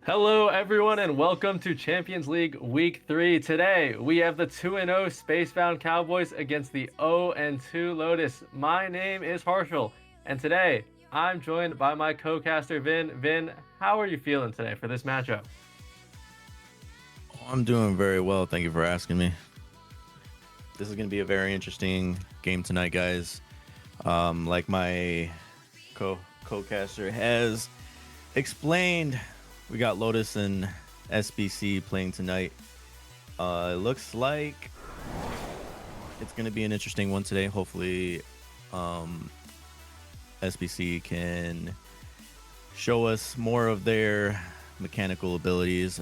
Hello, everyone, and welcome to Champions League Week 3. Today, we have the 2-0 Spacebound Cowboys against the 0-2 Lotus. My name is Harshal, and today, I'm joined by my co-caster, Vin. Vin, how are you feeling today for this matchup? I'm doing very well. Thank you for asking me. This is going to be a very interesting game tonight, guys. Like my co-caster has explained, we got Lotus and SBC playing tonight. It looks like it's going to be an interesting one today. Hopefully, SBC can show us more of their mechanical abilities.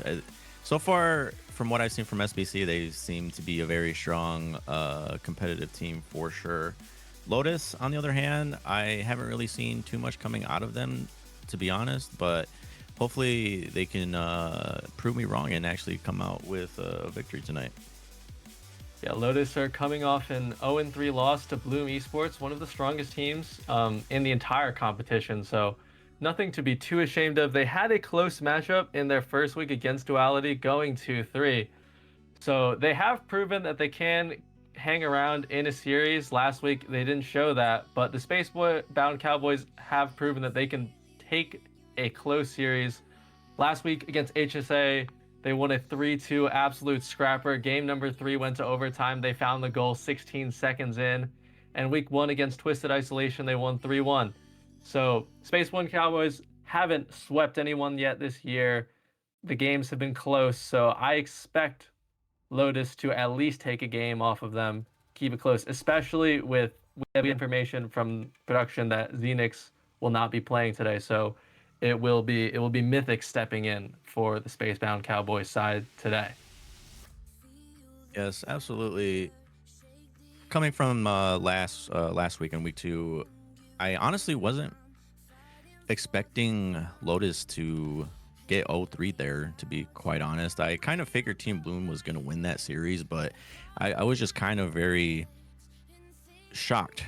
So far, from what I've seen from SBC, they seem to be a very strong competitive team for sure. Lotus, on the other hand, I haven't really seen too much coming out of them, to be honest, but hopefully they can prove me wrong and actually come out with a victory tonight. Yeah, Lotus are coming off an 0-3 loss to Bloom Esports, one of the strongest teams in the entire competition. So nothing to be too ashamed of. They had a close matchup in their first week against Duality, going 2-3. So they have proven that they can hang around in a series. Last week they didn't show that, but the Spacebound Cowboys have proven that they can take a close series. Last week against HSA, they won a 3-2 absolute scrapper. Game number 3 went to overtime. They found the goal 16 seconds in. And week 1 against Twisted Isolation, they won 3-1. So Space One Cowboys haven't swept anyone yet this year. The games have been close, so I expect Lotus to at least take a game off of them, keep it close, especially with we have information from production that Xenix will not be playing today. So it will be Mythic stepping in for the Spacebound Cowboys side today. Yes, absolutely. Coming from last week in week 2, I honestly wasn't expecting Lotus to get 0-3 there, to be quite honest. I kind of figured Team Bloom was going to win that series, but I was just kind of very shocked,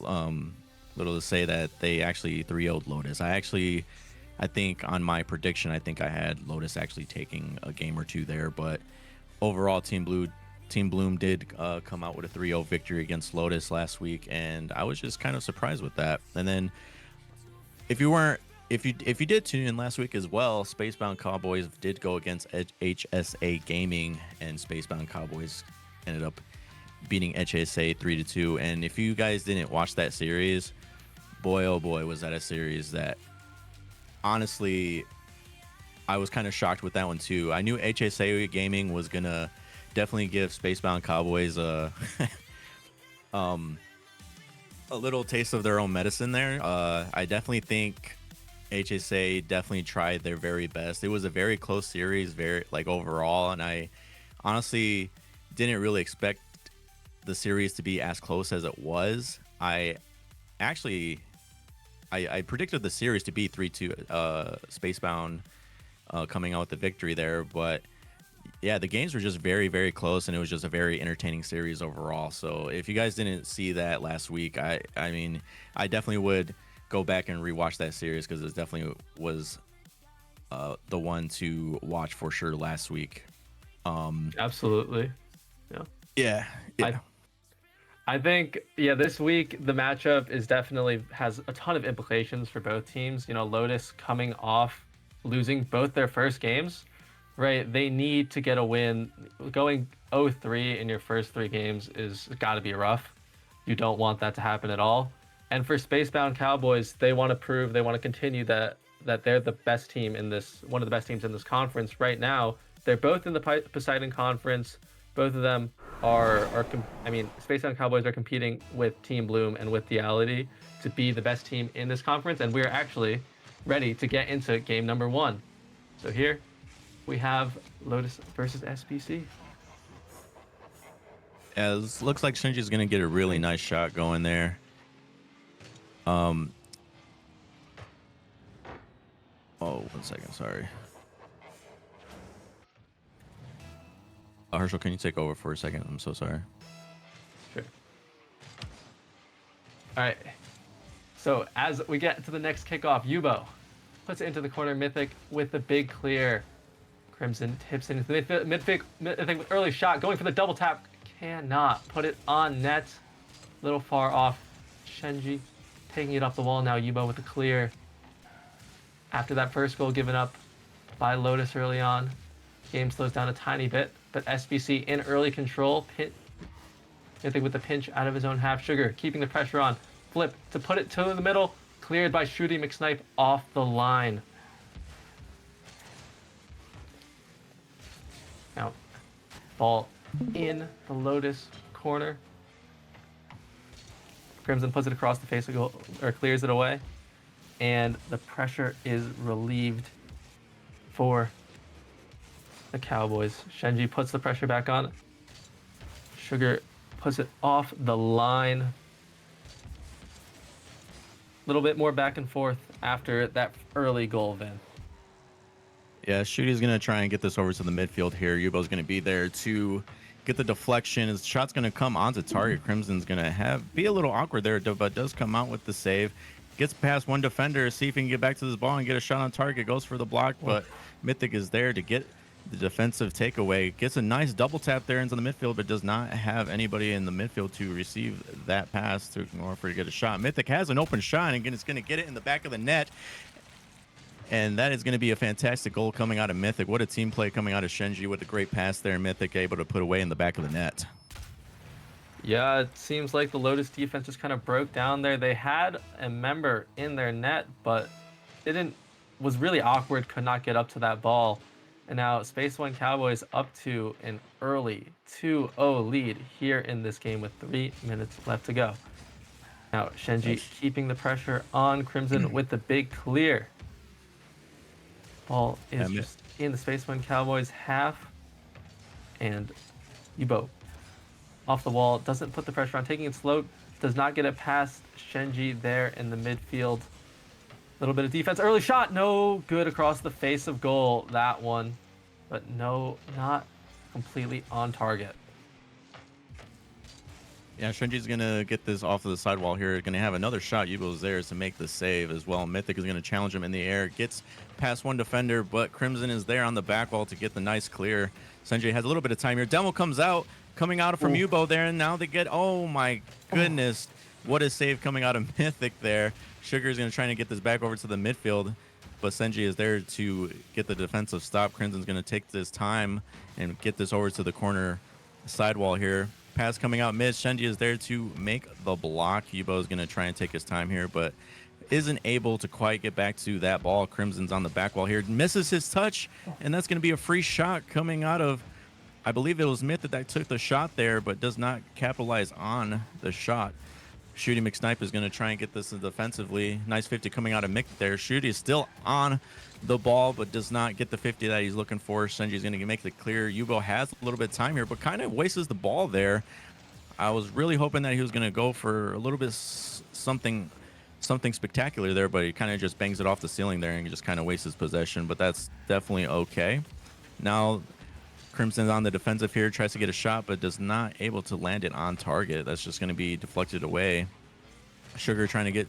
little to say, that they actually 3-0'd Lotus. I think on my prediction, I think I had Lotus actually taking a game or two there, but overall, Team Bloom did come out with a 3-0 victory against Lotus last week, and I was just kind of surprised with that. And then if you weren't if you did tune in last week as well, Spacebound Cowboys did go against HSA Gaming, and Spacebound Cowboys ended up beating HSA 3-2. And if you guys didn't watch that series, boy oh boy, was that a series that honestly I was kind of shocked with that one too. I knew HSA Gaming was gonna definitely give Spacebound Cowboys a little taste of their own medicine there. I definitely think HSA definitely tried their very best. It was a very close series, very like overall, and I honestly didn't really expect the series to be as close as it was. I actually I predicted the series to be 3-2 Spacebound coming out with the victory there, but yeah, the games were just very, very close, and it was just a very entertaining series overall. So if you guys didn't see that last week, I mean, I definitely would go back and rewatch that series, because it definitely was the one to watch for sure last week. Absolutely. Yeah. Yeah, I yeah, I think, yeah, this week the matchup is definitely has a ton of implications for both teams. You know, Lotus coming off losing both their first games, right? They need to get a win. Going 0-3 in your first 3 games is got to be rough. You don't want that to happen at all. And for Spacebound Cowboys, they want to prove, they want to continue that they're the best team in this, one of the best teams in this conference right now. They're both in the Poseidon Conference. Both of them I mean, Spacebound Cowboys are competing with Team Bloom and with Duality to be the best team in this conference, and we're actually ready to get into game number 1. So here we have Lotus versus SBC. yeah. It looks like Shinji's gonna get a really nice shot going there. Um, oh, 1 second, sorry. Herschel, can you take over for a second? I'm so sorry. Sure. All right. So as we get to the next kickoff, Yubo, puts it into the corner. Mythic with the big clear. Crimson tips into the Mythic with early shot, going for the double tap. Cannot put it on net. Little far off. Shenji taking it off the wall now. Yubo with the clear. After that first goal given up by Lotus early on, game slows down a tiny bit, but SBC in early control. Mythic with the pinch out of his own half. Sugar keeping the pressure on. Flip to put it to the middle. Cleared by Shooty McSnipe off the line. Now, ball in the Lotus corner. Crimson puts it across the face of goal, or clears it away. And the pressure is relieved for the Cowboys. Shenji puts the pressure back on. Sugar puts it off the line. A little bit more back and forth after that early goal, Vin. Yeah, Shooty's going to try and get this over to the midfield here. Yubo's going to be there to get the deflection. His shot's going to come onto target. Crimson's going to be a little awkward there, but does come out with the save. Gets past one defender, see if he can get back to this ball and get a shot on target. Goes for the block, but Mythic is there to get the defensive takeaway. Gets a nice double tap there into the midfield, but does not have anybody in the midfield to receive that pass to offer to get a shot. Mythic has an open shot, and again, it's going to get it in the back of the net. And that is going to be a fantastic goal coming out of Mythic. What a team play coming out of Shenji with a great pass there. Mythic able to put away in the back of the net. Yeah, it seems like the Lotus defense just kind of broke down there. They had a member in their net, but was really awkward, could not get up to that ball. And now Space One Cowboys up to an early 2-0 lead here in this game with 3 minutes left to go. Now Shenji keeping the pressure on Crimson with the big clear. Ball is just in the Space One Cowboys half. And Yubo off the wall, doesn't put the pressure on, taking it slow, does not get it past Shenji there in the midfield. Little bit of defense, early shot, no good across the face of goal, that one. But no, not completely on target. Yeah, Shenji's going to get this off of the sidewall here. Going to have another shot. Yubo's there to make the save as well. Mythic is going to challenge him in the air. Gets past one defender, but Crimson is there on the back wall to get the nice clear. Shenji has a little bit of time here. Demo comes out, coming out from Yubo there, and now they get, oh my goodness. What a save coming out of Mythic there. Sugar is going to try to get this back over to the midfield, but Senji is there to get the defensive stop. Crimson's going to take this time and get this over to the corner sidewall here. Pass coming out mid. Shenji is there to make the block. Yubo is going to try and take his time here, but isn't able to quite get back to that ball. Crimson's on the back wall here. Misses his touch, and that's going to be a free shot coming out of, I believe it was Myth that took the shot there, but does not capitalize on the shot. Shooty McSnipe is going to try and get this defensively. Nice 50 coming out of Mick there. Shooty is still on the ball, but does not get the 50 that he's looking for. Senji's going to make it clear. Yubo has a little bit of time here, but kind of wastes the ball there. I was really hoping that he was going to go for a little bit something spectacular there, but he kind of just bangs it off the ceiling there and just kind of wastes his possession, but that's definitely okay. Now Crimson's on the defensive here, tries to get a shot, but does not able to land it on target. That's just going to be deflected away. Sugar trying to get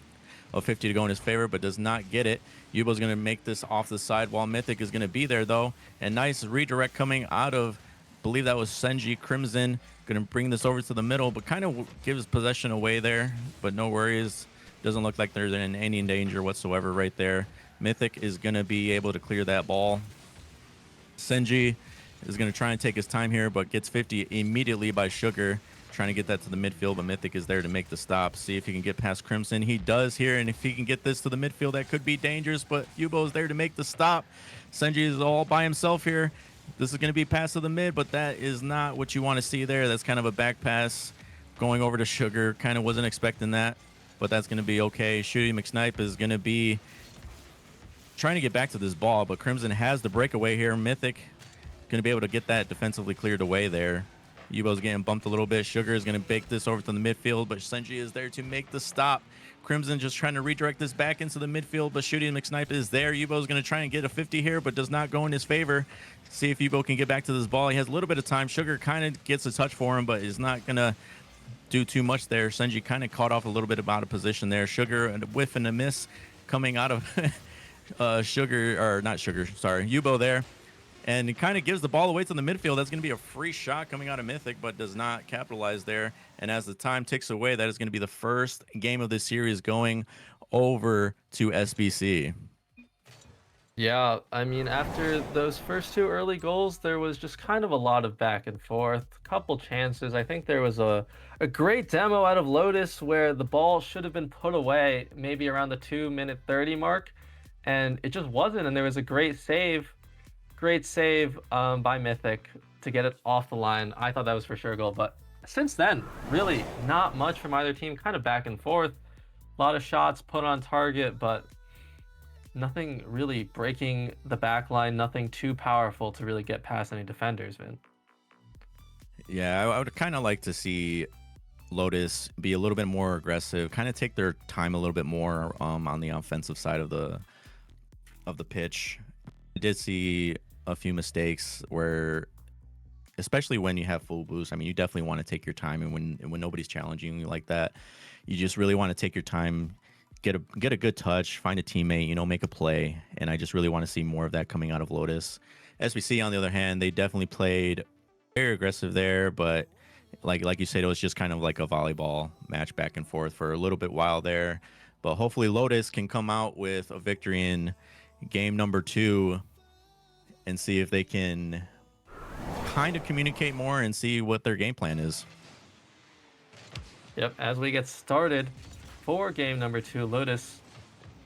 a 50 to go in his favor, but does not get it. Yubo's going to make this off the side while Mythic is going to be there, though. And nice redirect coming out of, I believe that was Senji. Crimson going to bring this over to the middle, but kind of gives possession away there, but no worries. Doesn't look like there's any danger whatsoever right there. Mythic is going to be able to clear that ball. Senji is going to try and take his time here, but gets 50 immediately by Sugar, trying to get that to the midfield, but Mythic is there to make the stop. See if he can get past Crimson. He does here, and if he can get this to the midfield, that could be dangerous, but Yubo is there to make the stop. Senji is all by himself here. This is going to be pass to the mid, but that is not what you want to see there. That's kind of a back pass going over to Sugar. Kind of wasn't expecting that, but that's going to be okay. Shooty McSnipe is going to be trying to get back to this ball, but Crimson has the breakaway here. Mythic going to be able to get that defensively cleared away there. Yubo's getting bumped a little bit. Sugar is going to bake this over to the midfield, but Senji is there to make the stop. Crimson just trying to redirect this back into the midfield, but Shooty McSnipe is there. Yubo's going to try and get a 50 here, but does not go in his favor. See if Yubo can get back to this ball. He has a little bit of time. Sugar kind of gets a touch for him, but is not going to do too much there. Senji kind of caught off a little bit out of position there. Sugar, a whiff and a miss coming out of Sugar, or not Sugar, sorry, Yubo there. And he kind of gives the ball away to the midfield. That's going to be a free shot coming out of Mythic, but does not capitalize there. And as the time ticks away, that is going to be the first game of this series going over to SBC. Yeah, I mean, after those first two early goals, there was just kind of a lot of back and forth, couple chances. I think there was a great demo out of Lotus where the ball should have been put away maybe around the 2-minute 30 mark, and it just wasn't. And there was a great save by Mythic to get it off the line. I thought that was for sure a goal, but since then, really not much from either team, kind of back and forth. A lot of shots put on target, but nothing really breaking the back line, nothing too powerful to really get past any defenders, Vin. Yeah, I would kind of like to see Lotus be a little bit more aggressive, kind of take their time a little bit more on the offensive side of the pitch. I did see a few mistakes where, especially when you have full boost, I mean, you definitely want to take your time, and when nobody's challenging you like that, you just really want to take your time, get a good touch, find a teammate, make a play. And I just really want to see more of that coming out of Lotus. SBC, on the other hand, they definitely played very aggressive there, but like you said, it was just kind of like a volleyball match back and forth for a little bit while there. But hopefully Lotus can come out with a victory in game number 2 and see if they can kind of communicate more and see what their game plan is. Yep, as we get started for game number 2, Lotus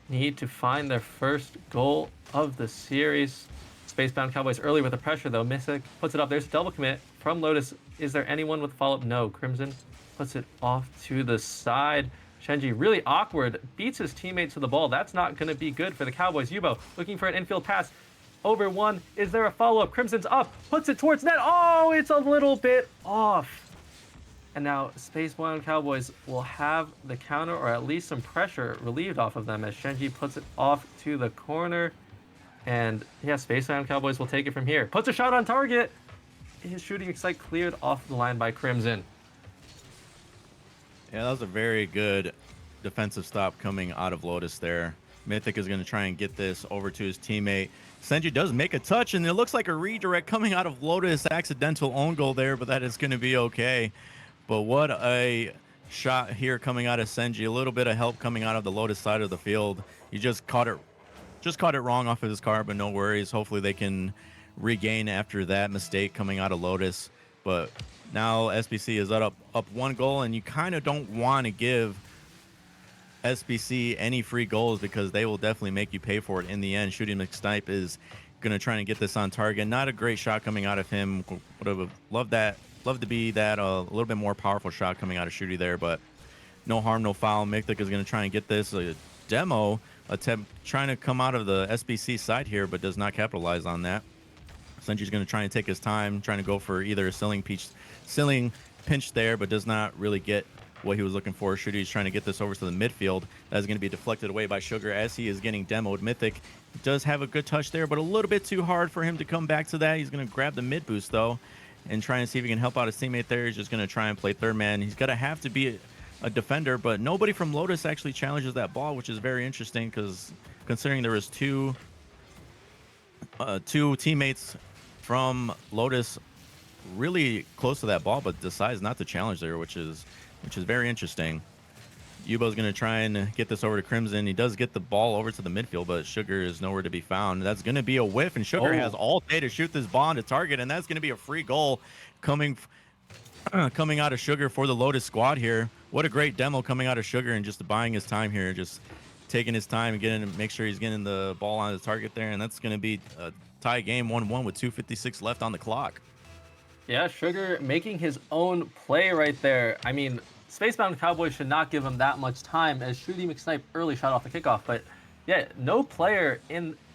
need to find their first goal of the series. Spacebound Cowboys early with the pressure, though. Mythic puts it up. There's a double commit from Lotus. Is there anyone with follow-up? No. Crimson puts it off to the side. Shenji, really awkward, beats his teammate to the ball. That's not going to be good for the Cowboys. Yubo looking for an infield pass. Over one. Is there a follow-up? Crimson's up. Puts it towards net. Oh, it's a little bit off. And now Spacebound Cowboys will have the counter, or at least some pressure relieved off of them, as Shenji puts it off to the corner. And yeah, Spacebound Cowboys will take it from here. Puts a shot on target. His shooting excite cleared off the line by Crimson. Yeah, that was a very good defensive stop coming out of Lotus there. Mythic is going to try and get this over to his teammate. Senji does make a touch, and it looks like a redirect coming out of Lotus. Accidental own goal there, but that is going to be okay. But what a shot here coming out of Senji. A little bit of help coming out of the Lotus side of the field. He just caught it wrong off of his car, but no worries. Hopefully they can regain after that mistake coming out of Lotus. But now SBC is up 1 goal, and you kind of don't want to give SBC any free goals because they will definitely make you pay for it in the end. Shooting McSnipe is going to try and get this on target. Not a great shot coming out of him. Would have loved to be that a little bit more powerful shot coming out of Shooty there, but no harm, no foul. Mythic is going to try and get this. A demo attempt trying to come out of the SBC side here, but does not capitalize on that. Senji's going to try and take his time, trying to go for either a ceiling pinch there, but does not really get what he was looking for. Shooty's trying to get this over to the midfield. That's going to be deflected away by Sugar as he is getting demoed. Mythic does have a good touch there, but a little bit too hard for him to come back to that. He's going to grab the mid boost, though, and try and see if he can help out his teammate there. He's just going to try and play third man. He's going to have to be a defender, but nobody from Lotus actually challenges that ball, which is very interesting because considering there was two teammates from Lotus really close to that ball, but decides not to challenge there, which is very interesting. Yubo's going to try and get this over to Crimson. He does get the ball over to the midfield, but Sugar is nowhere to be found. That's going to be a whiff, and Sugar has all day to shoot this ball on to target, and that's going to be a free goal coming out of Sugar for the Lotus squad here. What a great demo coming out of Sugar, and just buying his time here, just taking his time and make sure he's getting the ball on the target there, and that's going to be a tie game 1-1 with 2:56 left on the clock. Yeah, Sugar making his own play right there. I mean, Spacebound Cowboys should not give him that much time, as Shooty McSnipe early shot off the kickoff. But yeah, no player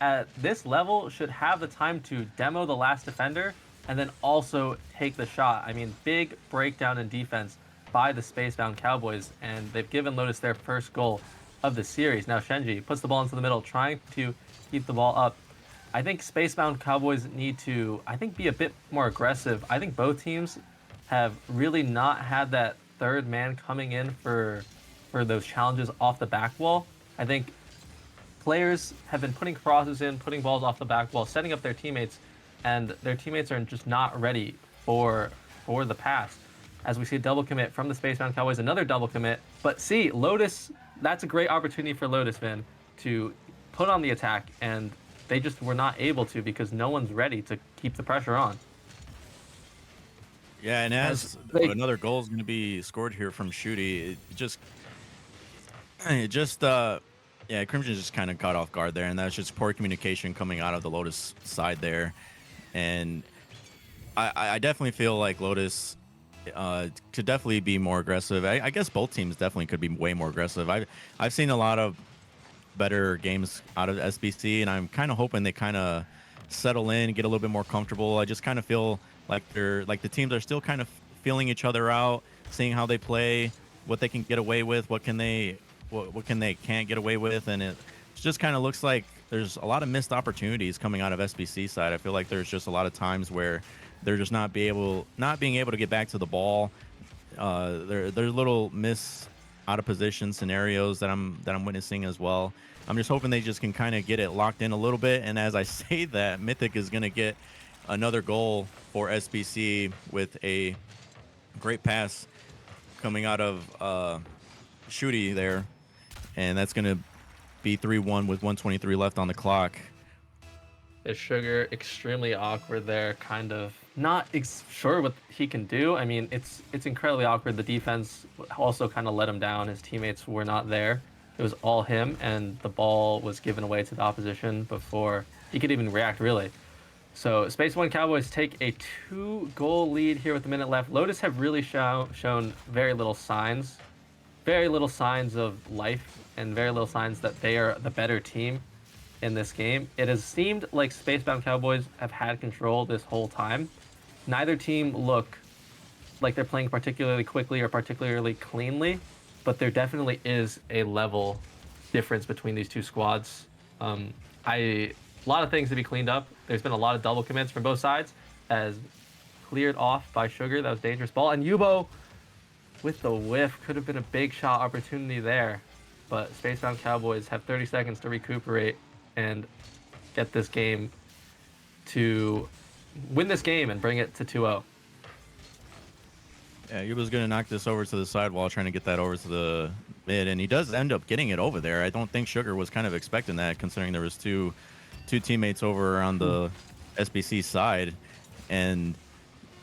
at this level should have the time to demo the last defender and then also take the shot. I mean, big breakdown in defense by the Spacebound Cowboys, and they've given Lotus their first goal of the series. Now Shenji puts the ball into the middle, trying to keep the ball up. I think Spacebound Cowboys need to, be a bit more aggressive. I think both teams have really not had that third man coming in for those challenges off the back wall. I think players have been putting crosses in, putting balls off the back wall, setting up their teammates, and their teammates are just not ready for the pass. As we see a double commit from the Spacebound Cowboys, another double commit. But see, Lotus, that's a great opportunity for Lotus, Vin, to put on the attack, and they just were not able to because no one's ready to keep the pressure on. Yeah, and As as they another goal is going to be scored here from Shooty, it just yeah, Crimson just kind of caught off guard there, and that's just poor communication coming out of the Lotus side there. And I definitely feel like Lotus could definitely be more aggressive. I guess both teams definitely could be way more aggressive. I've seen a lot of better games out of SBC, and I'm kind of hoping they kind of settle in, get a little bit more comfortable. I just kind of feel like the teams are still kind of feeling each other out, seeing how they play, what they can get away with, what can they can't get away with, and it just kind of looks like there's a lot of missed opportunities coming out of SBC side. I feel like there's just a lot of times where they're just not being able to get back to the ball. There's little miss out of position scenarios that I'm witnessing as well. I'm just hoping they just can kind of get it locked in a little bit. And as I say that, Mythic is going to get another goal for SBC with a great pass coming out of Shooty there, and that's going to be 3-1 with 123 left on the clock. Is Sugar extremely awkward there, kind of not sure what he can do. I mean, it's incredibly awkward. The defense also kind of let him down. His teammates were not there. It was all him, and the ball was given away to the opposition before he could even react, really. So Space One Cowboys take a 2-goal lead here with a minute left. Lotus have really shown very little signs of life, and very little signs that they are the better team in this game. It has seemed like Spacebound Cowboys have had control this whole time. Neither team look like they're playing particularly quickly or particularly cleanly, but there definitely is a level difference between these two squads. A lot of things to be cleaned up. There's been a lot of double commits from both sides, as cleared off by Sugar. That was dangerous ball. And Yubo with the whiff could have been a big shot opportunity there, but Spacebound Cowboys have 30 seconds to recuperate and get this game to win this game and bring it to 2-0. Yeah, he was going to knock this over to the sidewall, trying to get that over to the mid, and he does end up getting it over there. I don't think Sugar was kind of expecting that, considering there was two teammates over on the SBC side, and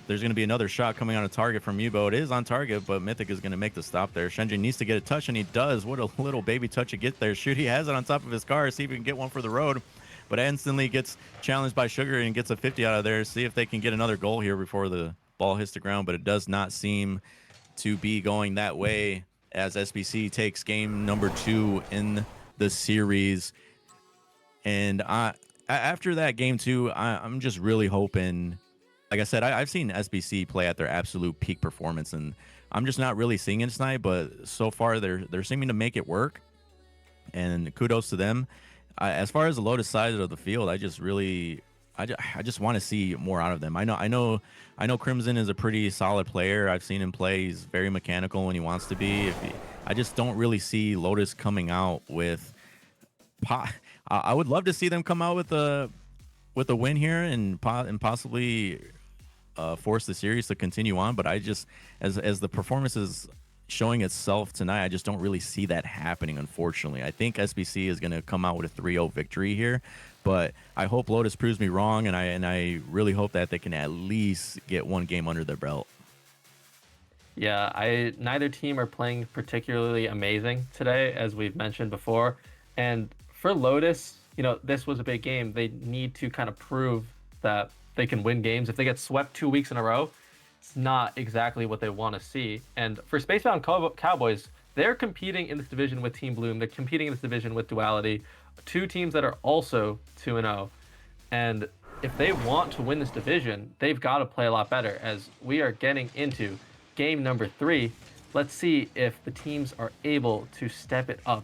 there's going to be another shot coming on a target from Yubo. It is on target, but Mythic is going to make the stop there. Shenji needs to get a touch, and he does. What a little baby touch to get there. Shoot, he has it on top of his car. See if he can get one for the road, but instantly gets challenged by Sugar and gets a 50 out of there. See if they can get another goal here before the ball hits the ground, but it does not seem to be going that way as SBC takes game number 2 in the series. And after that game 2, I'm just really hoping. Like I said, I've seen SBC play at their absolute peak performance, and I'm just not really seeing it tonight. But so far, they're seeming to make it work, and kudos to them. As far as the Lotus side of the field, I just want to see more out of them. I know Crimson is a pretty solid player. I've seen him play. He's very mechanical when he wants to be. I just don't really see Lotus coming out with. I would love to see them come out with a win here and possibly force the series to continue on, but I just as the performance is showing itself tonight, I just don't really see that happening, unfortunately. I think SBC is going to come out with a 3-0 victory here, but I hope Lotus proves me wrong, and I really hope that they can at least get one game under their belt. Yeah, neither team are playing particularly amazing today, as we've mentioned before. And for Lotus, this was a big game. They need to kind of prove that they can win games. If they get swept 2 weeks in a row, it's not exactly what they want to see. And for Spacebound Cowboys, they're competing in this division with Team Bloom. They're competing in this division with Duality, two teams that are also 2-0. And if they want to win this division, they've got to play a lot better, as we are getting into game number 3. Let's see if the teams are able to step it up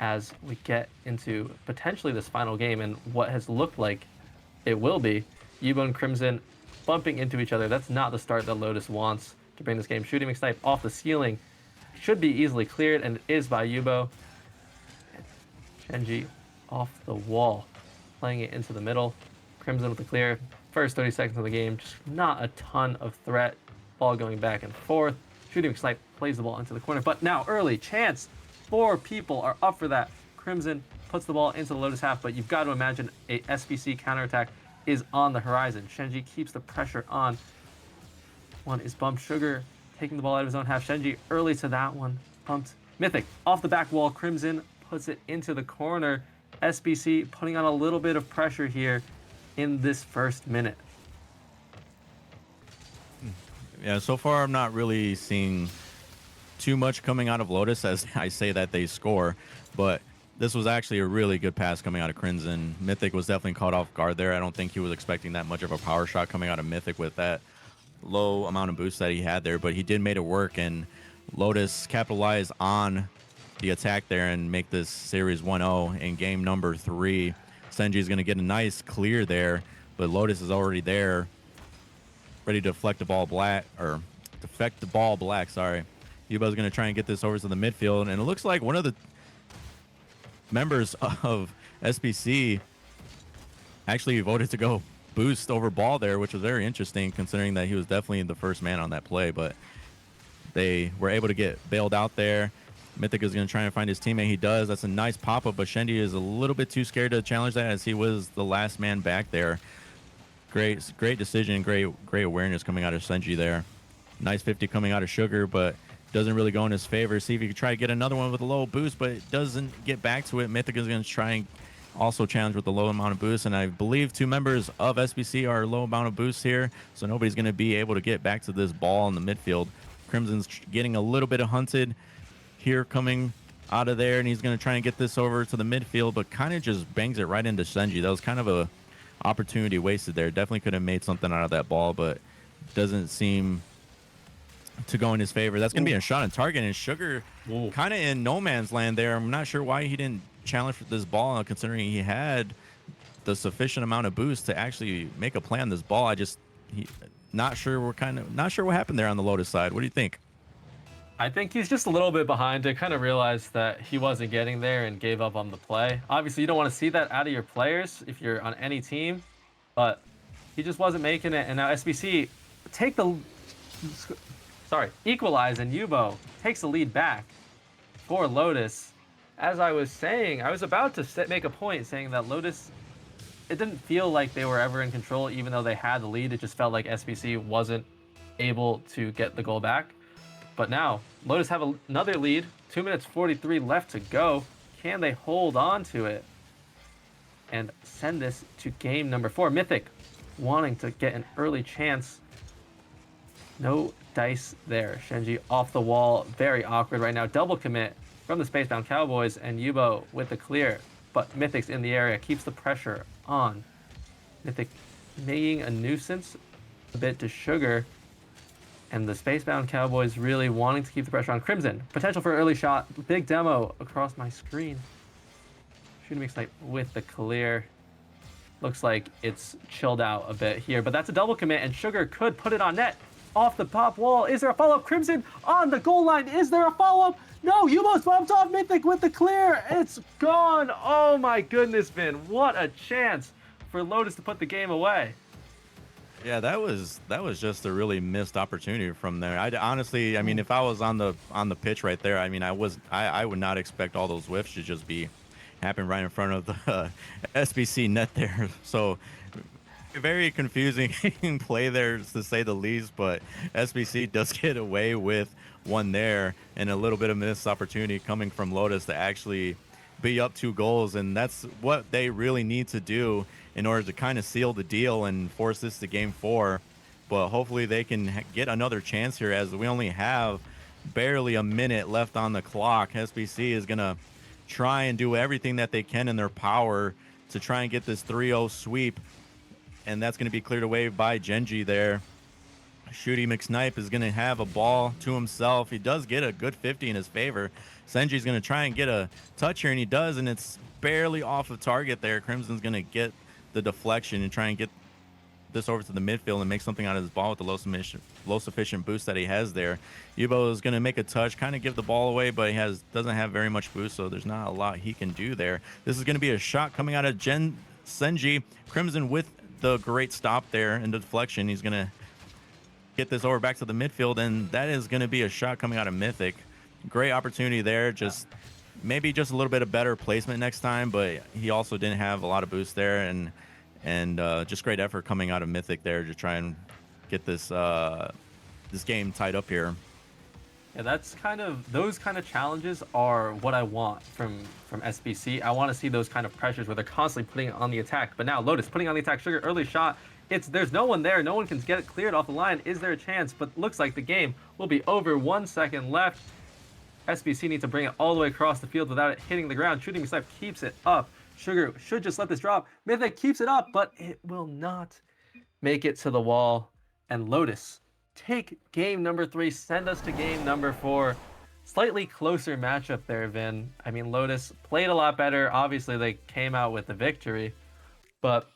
as we get into potentially this final game and what has looked like it will be. Yubo and Crimson bumping into each other. That's not the start that Lotus wants to bring this game. Shooting McSnipe off the ceiling should be easily cleared, and it is by Yubo. Shenji off the wall, playing it into the middle. Crimson with the clear. First 30 seconds of the game, just not a ton of threat. Ball going back and forth. Shooting Snipe plays the ball into the corner, but now early chance. 4 people are up for that. Crimson puts the ball into the Lotus half, but you've got to imagine a SBC counterattack is on the horizon. Shenji keeps the pressure on. One is bumped. Sugar taking the ball out of his own half. Shenji early to that one. Bumped. Mythic off the back wall. Crimson puts it into the corner. SBC putting on a little bit of pressure here in this first minute. Yeah, so far I'm not really seeing too much coming out of Lotus as I say that they score, but this was actually a really good pass coming out of Crimson. Mythic was definitely caught off guard there. I don't think he was expecting that much of a power shot coming out of Mythic with that low amount of boost that he had there, but he did make it work, and Lotus capitalized on the attack there and make this series 1-0 in game number 3. Senji is going to get a nice clear there, but Lotus is already there, ready to deflect the ball black, sorry. Yuba's going to try and get this over to the midfield, and it looks like one of the members of SBC actually voted to go boost over ball there, which was very interesting considering that he was definitely the first man on that play, but they were able to get bailed out there. Mythic is going to try and find his teammate. He does. That's a nice pop-up, but Shendi is a little bit too scared to challenge that as he was the last man back there. Great decision, great awareness coming out of Senji there. Nice 50 coming out of Sugar, but doesn't really go in his favor. See if he can try to get another one with a low boost, but it doesn't get back to it. Mythic is going to try and also challenge with the low amount of boost, and I believe 2 members of SBC are low amount of boost here, so nobody's going to be able to get back to this ball in the midfield. Crimson's getting a little bit of hunted here coming out of there, and he's going to try and get this over to the midfield, but kind of just bangs it right into Senji. That was kind of a opportunity wasted there. Definitely could have made something out of that ball, but doesn't seem to go in his favor. That's going to be a shot on target, and Sugar kind of in no man's land there. I'm not sure why he didn't challenge for this ball, considering he had the sufficient amount of boost to actually make a play on this ball. Not sure what happened there on the Lotus side. What do you think? I think he's just a little bit behind to kind of realize that he wasn't getting there and gave up on the play. Obviously, you don't want to see that out of your players if you're on any team, but he just wasn't making it. And now SBC equalize, and Yubo takes the lead back for Lotus. As I was saying, I was about to make a point saying that Lotus, it didn't feel like they were ever in control, even though they had the lead. It just felt like SBC wasn't able to get the goal back. But now, Lotus have another lead. 2 minutes 43 left to go. Can they hold on to it and send this to game number 4? Mythic wanting to get an early chance. No dice there. Shenji off the wall. Very awkward right now. Double commit from the Spacebound Cowboys, and Yubo with the clear. But Mythic's in the area. Keeps the pressure on. Mythic making a nuisance a bit to Sugar. And the Spacebound Cowboys really wanting to keep the pressure on Crimson. Potential for an early shot. Big demo across my screen. Shooting Snipe with the clear. Looks like it's chilled out a bit here, but that's a double commit, and Sugar could put it on net. Off the pop wall. Is there a follow-up? Crimson on the goal line. Is there a follow-up? No, Yubo's bumped off. Mythic with the clear. It's gone. Oh my goodness, Vin. What a chance for Lotus to put the game away. Yeah, that was just a really missed opportunity from there. Honestly, I mean, if I was on the pitch right there, I mean, I would not expect all those whiffs to just be happen right in front of the SBC net there. So very confusing play there, to say the least, but SBC does get away with one there, and a little bit of missed opportunity coming from Lotus to actually be up 2 goals, and that's what they really need to do in order to kind of seal the deal and force this to game 4. But hopefully they can get another chance here, as we only have barely a minute left on the clock. SBC is going to try and do everything that they can in their power to try and get this 3-0 sweep, and that's going to be cleared away by Genji there. Shooty McSnipe is going to have a ball to himself. He does get a good 50 in his favor. Senji's going to try and get a touch here, and he does, and it's barely off of target there. Crimson's going to get the deflection and try and get this over to the midfield and make something out of his ball with the low sufficient boost that he has there. Yubo is going to make a touch, kind of give the ball away, but he doesn't have very much boost, so there's not a lot he can do there. This is going to be a shot coming out of Senji. Crimson with the great stop there and the deflection. He's going to get this over back to the midfield, and that is going to be a shot coming out of Mythic. Great opportunity there. Just maybe just a little bit of better placement next time, but he also didn't have a lot of boost there, and just great effort coming out of Mythic there to try and get this this game tied up here. Yeah, that's those kind of challenges are what I want from SBC. I want to see those kind of pressures where they're constantly putting it on the attack. But now Lotus putting on the attack. Sugar early shot. There's no one there. No one can get it cleared off the line. Is there a chance? But looks like the game will be over. 1 second left. SBC needs to bring it all the way across the field without it hitting the ground. Shooting Snipe keeps it up. Sugar should just let this drop. Mythic keeps it up, but it will not make it to the wall. And Lotus take game number 3, send us to game number 4. Slightly closer matchup there, Vin. I mean, Lotus played a lot better. Obviously, they came out with the victory, but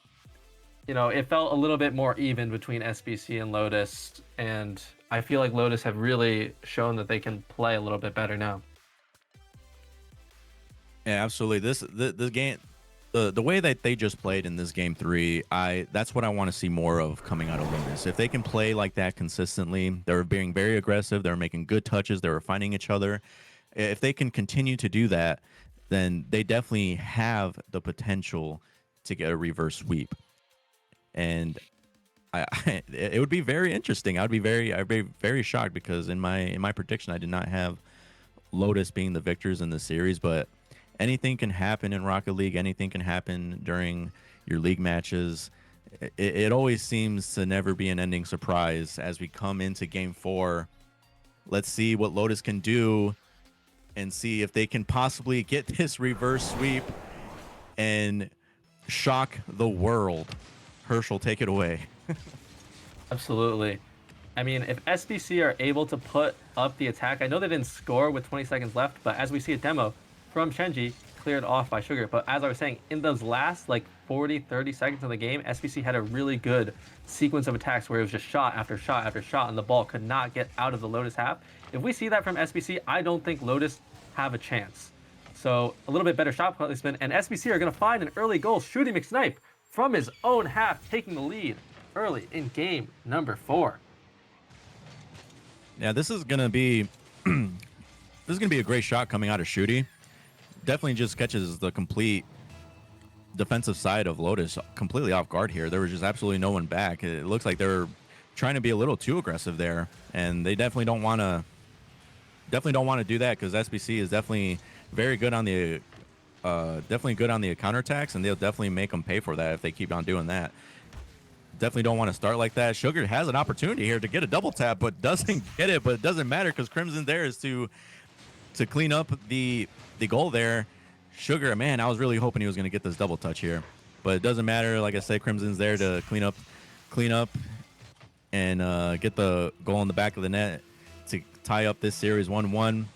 you know, it felt a little bit more even between SBC and Lotus, and I feel like Lotus have really shown that they can play a little bit better now. Yeah, absolutely. This game, the way that they just played in this game 3, that's what I want to see more of coming out of Lotus. If they can play like that consistently, they're being very aggressive, they're making good touches, they were finding each other. If they can continue to do that, then they definitely have the potential to get a reverse sweep. And it would be very interesting. I'd be very shocked, because in my prediction I did not have Lotus being the victors in the series, but anything can happen in Rocket League. Anything can happen during your league matches. It always seems to never be an ending surprise as we come into game 4. Let's see what Lotus can do and see if they can possibly get this reverse sweep and shock the world. Herschel, take it away. Absolutely. I mean, if SBC are able to put up the attack, I know they didn't score with 20 seconds left, but as we see a demo from Shenji, cleared off by Sugar. But as I was saying, in those last like 40-30 seconds of the game, SBC had a really good sequence of attacks where it was just shot after shot after shot, and the ball could not get out of the Lotus half. If we see that from SBC, I don't think Lotus have a chance. So a little bit better shot placement, and SBC are going to find an early goal. Shooting McSnipe from his own half, taking the lead early in game number 4. Yeah, this is gonna be a great shot coming out of Shooty. Definitely just catches the complete defensive side of Lotus completely off guard here. There was just absolutely no one back. It looks like they're trying to be a little too aggressive there, and they definitely don't want to do that, because SBC is definitely very good on the counterattacks, and they'll definitely make them pay for that if they keep on doing that. Definitely don't want to start like that. Sugar has an opportunity here to get a double tap, but doesn't get it. But it doesn't matter, because Crimson there is to clean up the goal there. Sugar, man, I was really hoping he was going to get this double touch here, but it doesn't matter. Like I said, Crimson's there to clean up and get the goal in the back of the net to tie up this series 1-1.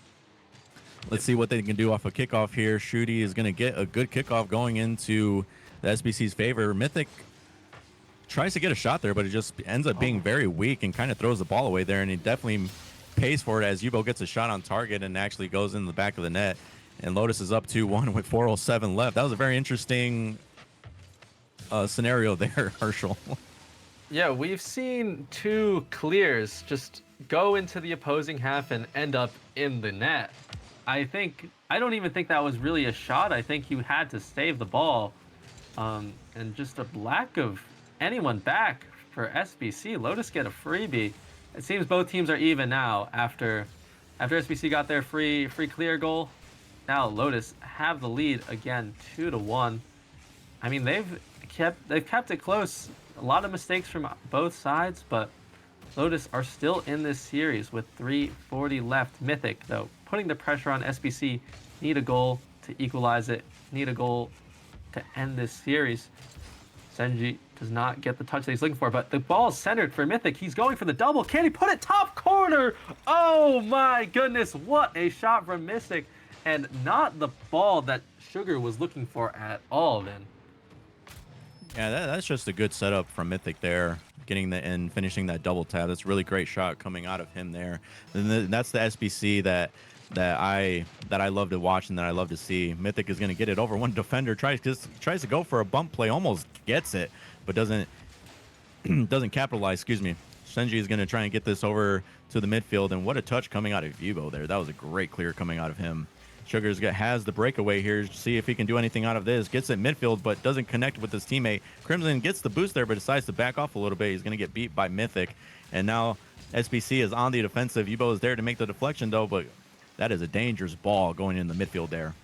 Let's see what they can do off a kickoff here. Shooty is going to get a good kickoff going into the SBC's favor. Mythic tries to get a shot there, but it just ends up being very weak and kind of throws the ball away there, and he definitely pays for it as Yubo gets a shot on target and actually goes in the back of the net. And Lotus is up 2-1 with 4:07 left. That was a very interesting scenario there, Herschel. Yeah, we've seen 2 clears just go into the opposing half and end up in the net. I don't even think that was really a shot. I think you had to save the ball. And just a lack of anyone back for SBC. Lotus get a freebie. It seems both teams are even now after SBC got their free clear goal. Now Lotus have the lead again, 2-1. I mean, they've kept it close. A lot of mistakes from both sides, but Lotus are still in this series with 3:40 left. Mythic, though, putting the pressure on SBC. Need a goal to equalize it. Need a goal to end this series. Senji does not get the touch that he's looking for, but the ball is centered for Mythic. He's going for the double. Can he put it top corner? Oh my goodness, what a shot from Mythic. And not the ball that Sugar was looking for at all, then. Yeah, that's just a good setup from Mythic there, getting the and finishing that double tap. That's a really great shot coming out of him there. And that's the SBC that I love to watch and that I love to see. Mythic is going to get it over one defender, tries to go for a bump play, almost gets it, but doesn't doesn't capitalize. Excuse me. Senji is going to try and get this over to the midfield, and what a touch coming out of Yubo there. That was a great clear coming out of him. Has the breakaway here. See if he can do anything out of this. Gets it midfield, but doesn't connect with his teammate. Crimson gets the boost there, but decides to back off a little bit. He's going to get beat by Mythic. And now SBC is on the defensive. Yubo is there to make the deflection, though, but that is a dangerous ball going in the midfield there.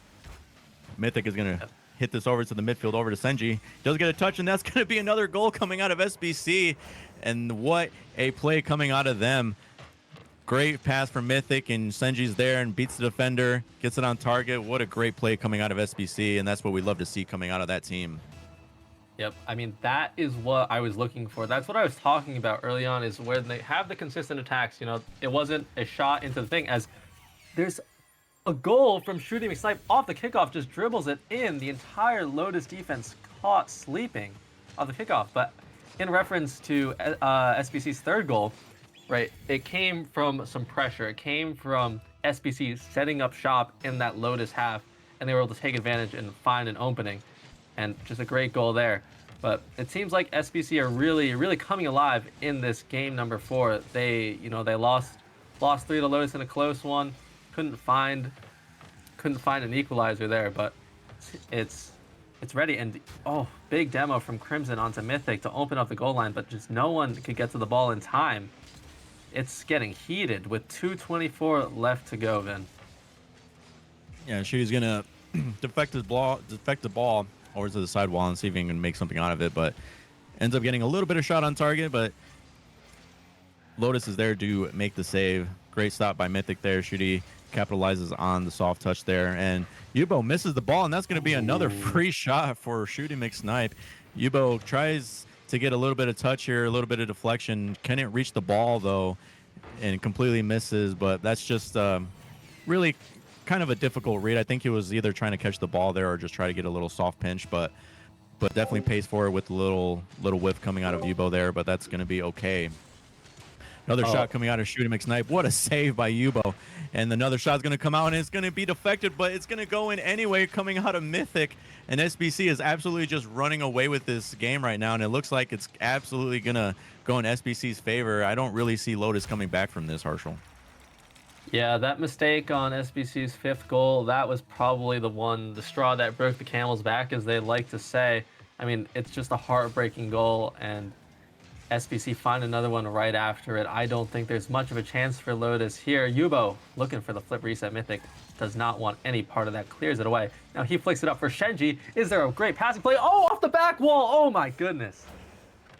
Mythic is going to hit this over to the midfield, over to Senji. Does get a touch, and that's going to be another goal coming out of SBC. And what a play coming out of them. Great pass from Mythic, and Senji's there and beats the defender, gets it on target. What a great play coming out of SBC, and that's what we love to see coming out of that team. Yep, I mean, that is what I was looking for. That's what I was talking about early on, is where they have the consistent attacks. You know, it wasn't a shot into the thing, as there's a goal from shooting McSnipe off the kickoff, just dribbles it in. The entire Lotus defense caught sleeping off the kickoff. But in reference to SBC's third goal, right, it came from some pressure. It came from SBC setting up shop in that Lotus half, and they were able to take advantage and find an opening. And just a great goal there. But it seems like SBC are really, really coming alive in this game number 4. They lost 3 to Lotus in a close one. Couldn't find an equalizer there, but it's ready. And big demo from Crimson onto Mythic to open up the goal line, but just no one could get to the ball in time. It's getting heated with 2:24 left to go, Vin. Yeah, she's gonna defect the ball over to the sidewall and see if he can make something out of it, but ends up getting a little bit of shot on target, but Lotus is there to make the save. Great stop by Mythic there. Shooty capitalizes on the soft touch there, and Yubo misses the ball, and that's going to be another free shot for Shooty McSnipe. Yubo tries to get a little bit of touch here, a little bit of deflection. Couldn't reach the ball, though, and completely misses, but that's just really kind of a difficult read. I think he was either trying to catch the ball there or just try to get a little soft pinch, but definitely pays for it with a little whiff coming out of Yubo there, but that's going to be okay. Another shot coming out of Shooty McSnipe. What a save by Yubo. And another shot's going to come out, and it's going to be deflected, but it's going to go in anyway coming out of Mythic. And SBC is absolutely just running away with this game right now, and it looks like it's absolutely going to go in SBC's favor. I don't really see Lotus coming back from this, Harshal. Yeah, that mistake on SBC's 5th goal, that was probably the straw that broke the camel's back, as they like to say. I mean, it's just a heartbreaking goal, and SBC find another one right after it. I don't think there's much of a chance for Lotus here. Yubo looking for the flip reset. Mythic does not want any part of that, clears it away. Now he flicks it up for Shenji. Is there a great passing play? Oh, off the back wall. Oh my goodness.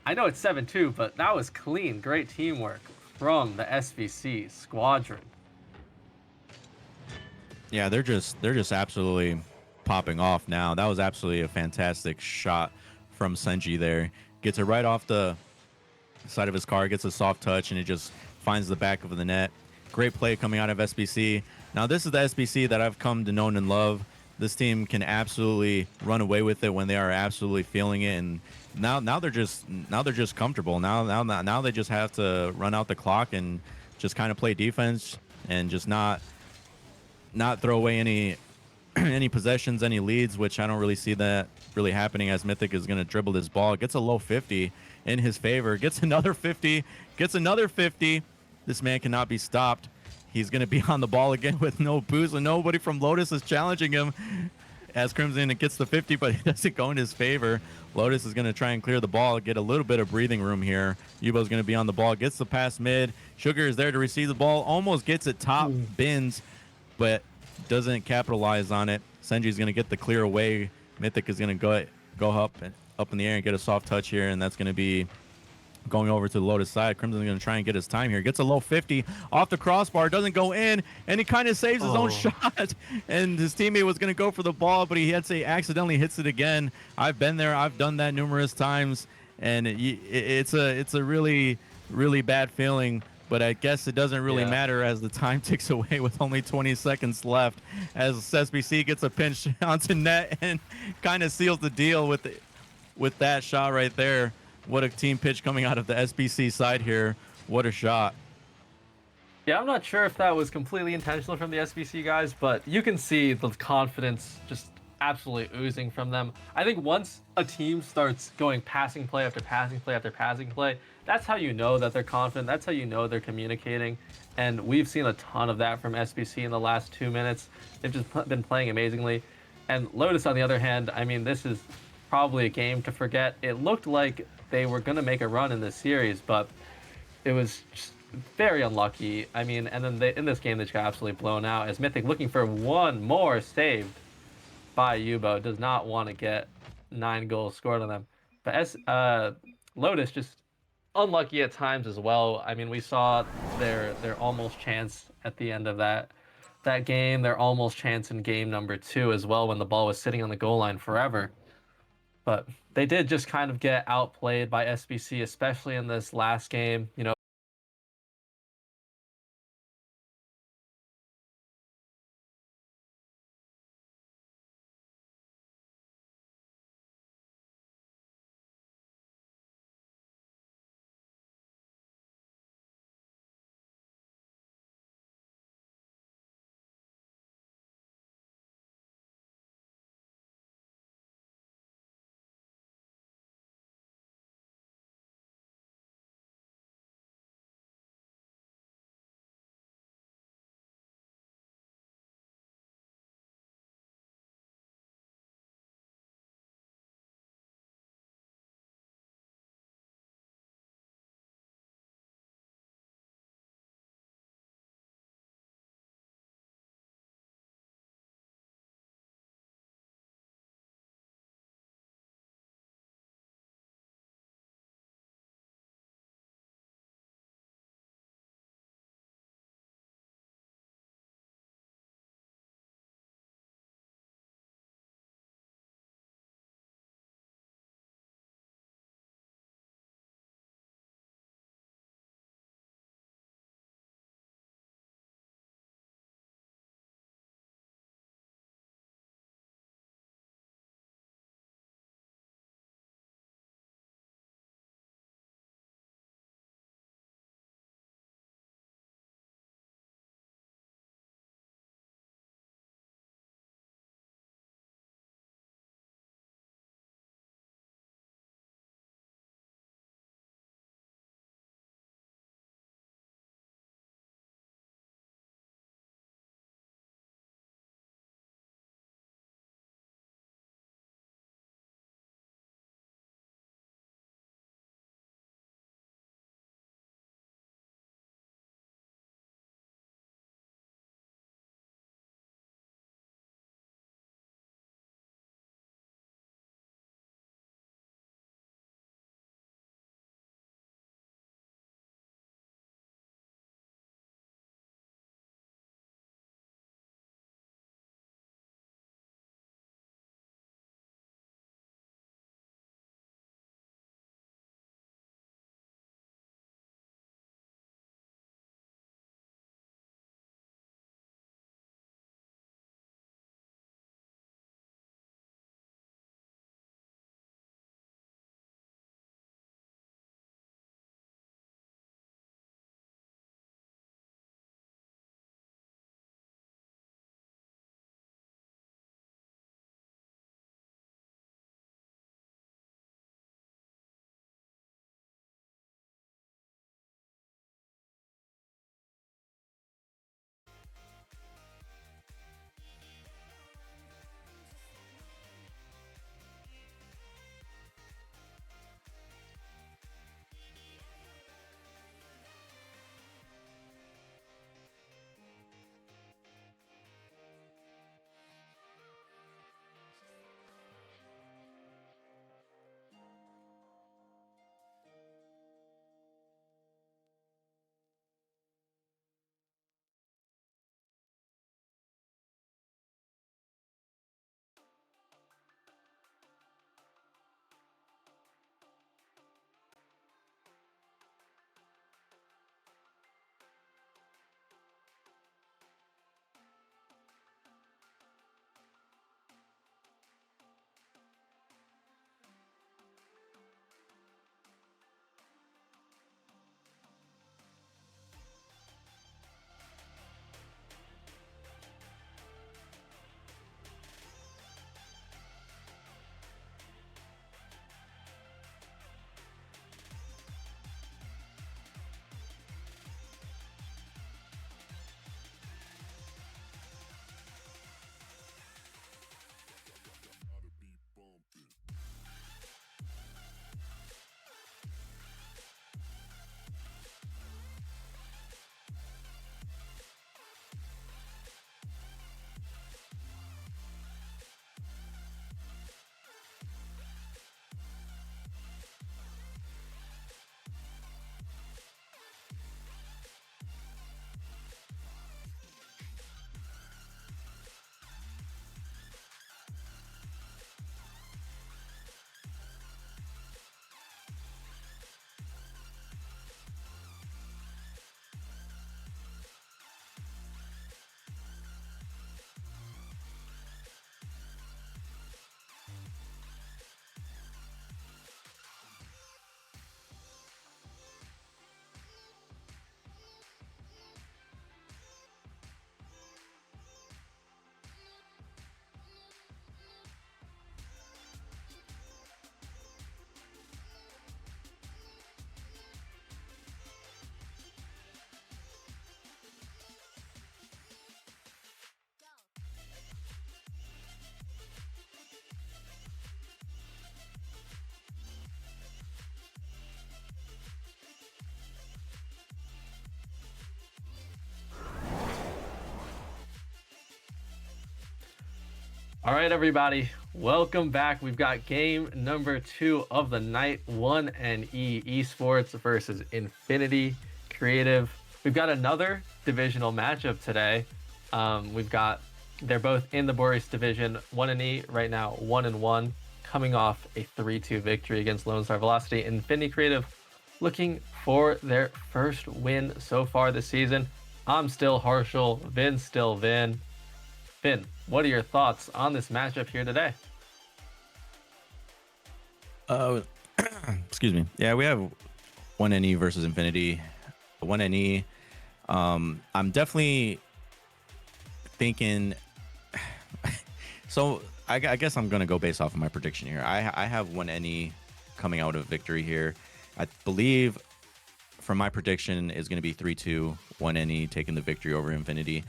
I know it's 7-2, but that was clean. Great teamwork from the SBC squadron. Yeah, they're just absolutely popping off now. That was absolutely a fantastic shot from Senji there. Gets it right off the side of his car, gets a soft touch, and it just finds the back of the net. Great play coming out of SBC. Now, this is the SBC that I've come to know and love. This team can absolutely run away with it when they are absolutely feeling it, and now they're just comfortable. Now they just have to run out the clock and just kind of play defense and just not throw away any possessions, any leads, which I don't really see that really happening, as Mythic is going to dribble this ball. Gets a low 50 in his favor. Gets another 50. Gets another 50. This man cannot be stopped. He's going to be on the ball again with no boost, and nobody from Lotus is challenging him, as Crimson gets the 50, but it doesn't go in his favor. Lotus is going to try and clear the ball, get a little bit of breathing room here. Yubo's going to be on the ball, gets the pass mid. Sugar is there to receive the ball, almost gets it top, bins, but doesn't capitalize on it. Senji's going to get the clear away. Mythic is going to go up in the air and get a soft touch here, and that's going to be going over to the Lotus side. Crimson's going to try and get his time here. Gets a low 50 off the crossbar, doesn't go in, and he kind of saves his own shot. And his teammate was going to go for the ball, but he accidentally hits it again. I've been there. I've done that numerous times, and it's a really, really bad feeling. But I guess it doesn't really matter, as the time ticks away with only 20 seconds left, as SBC gets a pinch onto net and kind of seals the deal with with that shot right there. What a team pitch coming out of the SBC side here. What a shot. Yeah, I'm not sure if that was completely intentional from the SBC guys, but you can see the confidence just absolutely oozing from them. I think once a team starts going passing play after passing play after passing play, that's how you know that they're confident. That's how you know they're communicating. And we've seen a ton of that from SBC in the last 2 minutes. They've just been playing amazingly. And Lotus, on the other hand, I mean, this is probably a game to forget. It looked like they were going to make a run in this series, but it was just very unlucky. I mean, and then in this game, they just got absolutely blown out. As Mythic looking for one more saved by Yubo, does not want to get 9 goals scored on them. But as Lotus just unlucky at times as well. I mean, we saw their almost chance at the end of that game. Their almost chance in game number 2 as well when the ball was sitting on the goal line forever. But they did just kind of get outplayed by SBC, especially in this last game. You know, All right, everybody, welcome back. We've got game number 2 of the night, 1NE Esports versus Infinity Creative. We've got another divisional matchup today. They're both in the Boreas division, 1NE right now, 1-1, coming off a 3-2 victory against Lone Star Velocity. Infinity Creative looking for their first win so far this season. I'm still Harshal, Vin's still Vin. Vin, what are your thoughts on this matchup here today? Uh, excuse me. Yeah, we have 1NE versus Infinity. 1NE. I'm definitely thinking. So I guess I'm gonna go based off of my prediction here. I have 1NE coming out of victory here. I believe from my prediction is going to be 3-2, 1NE taking the victory over Infinity.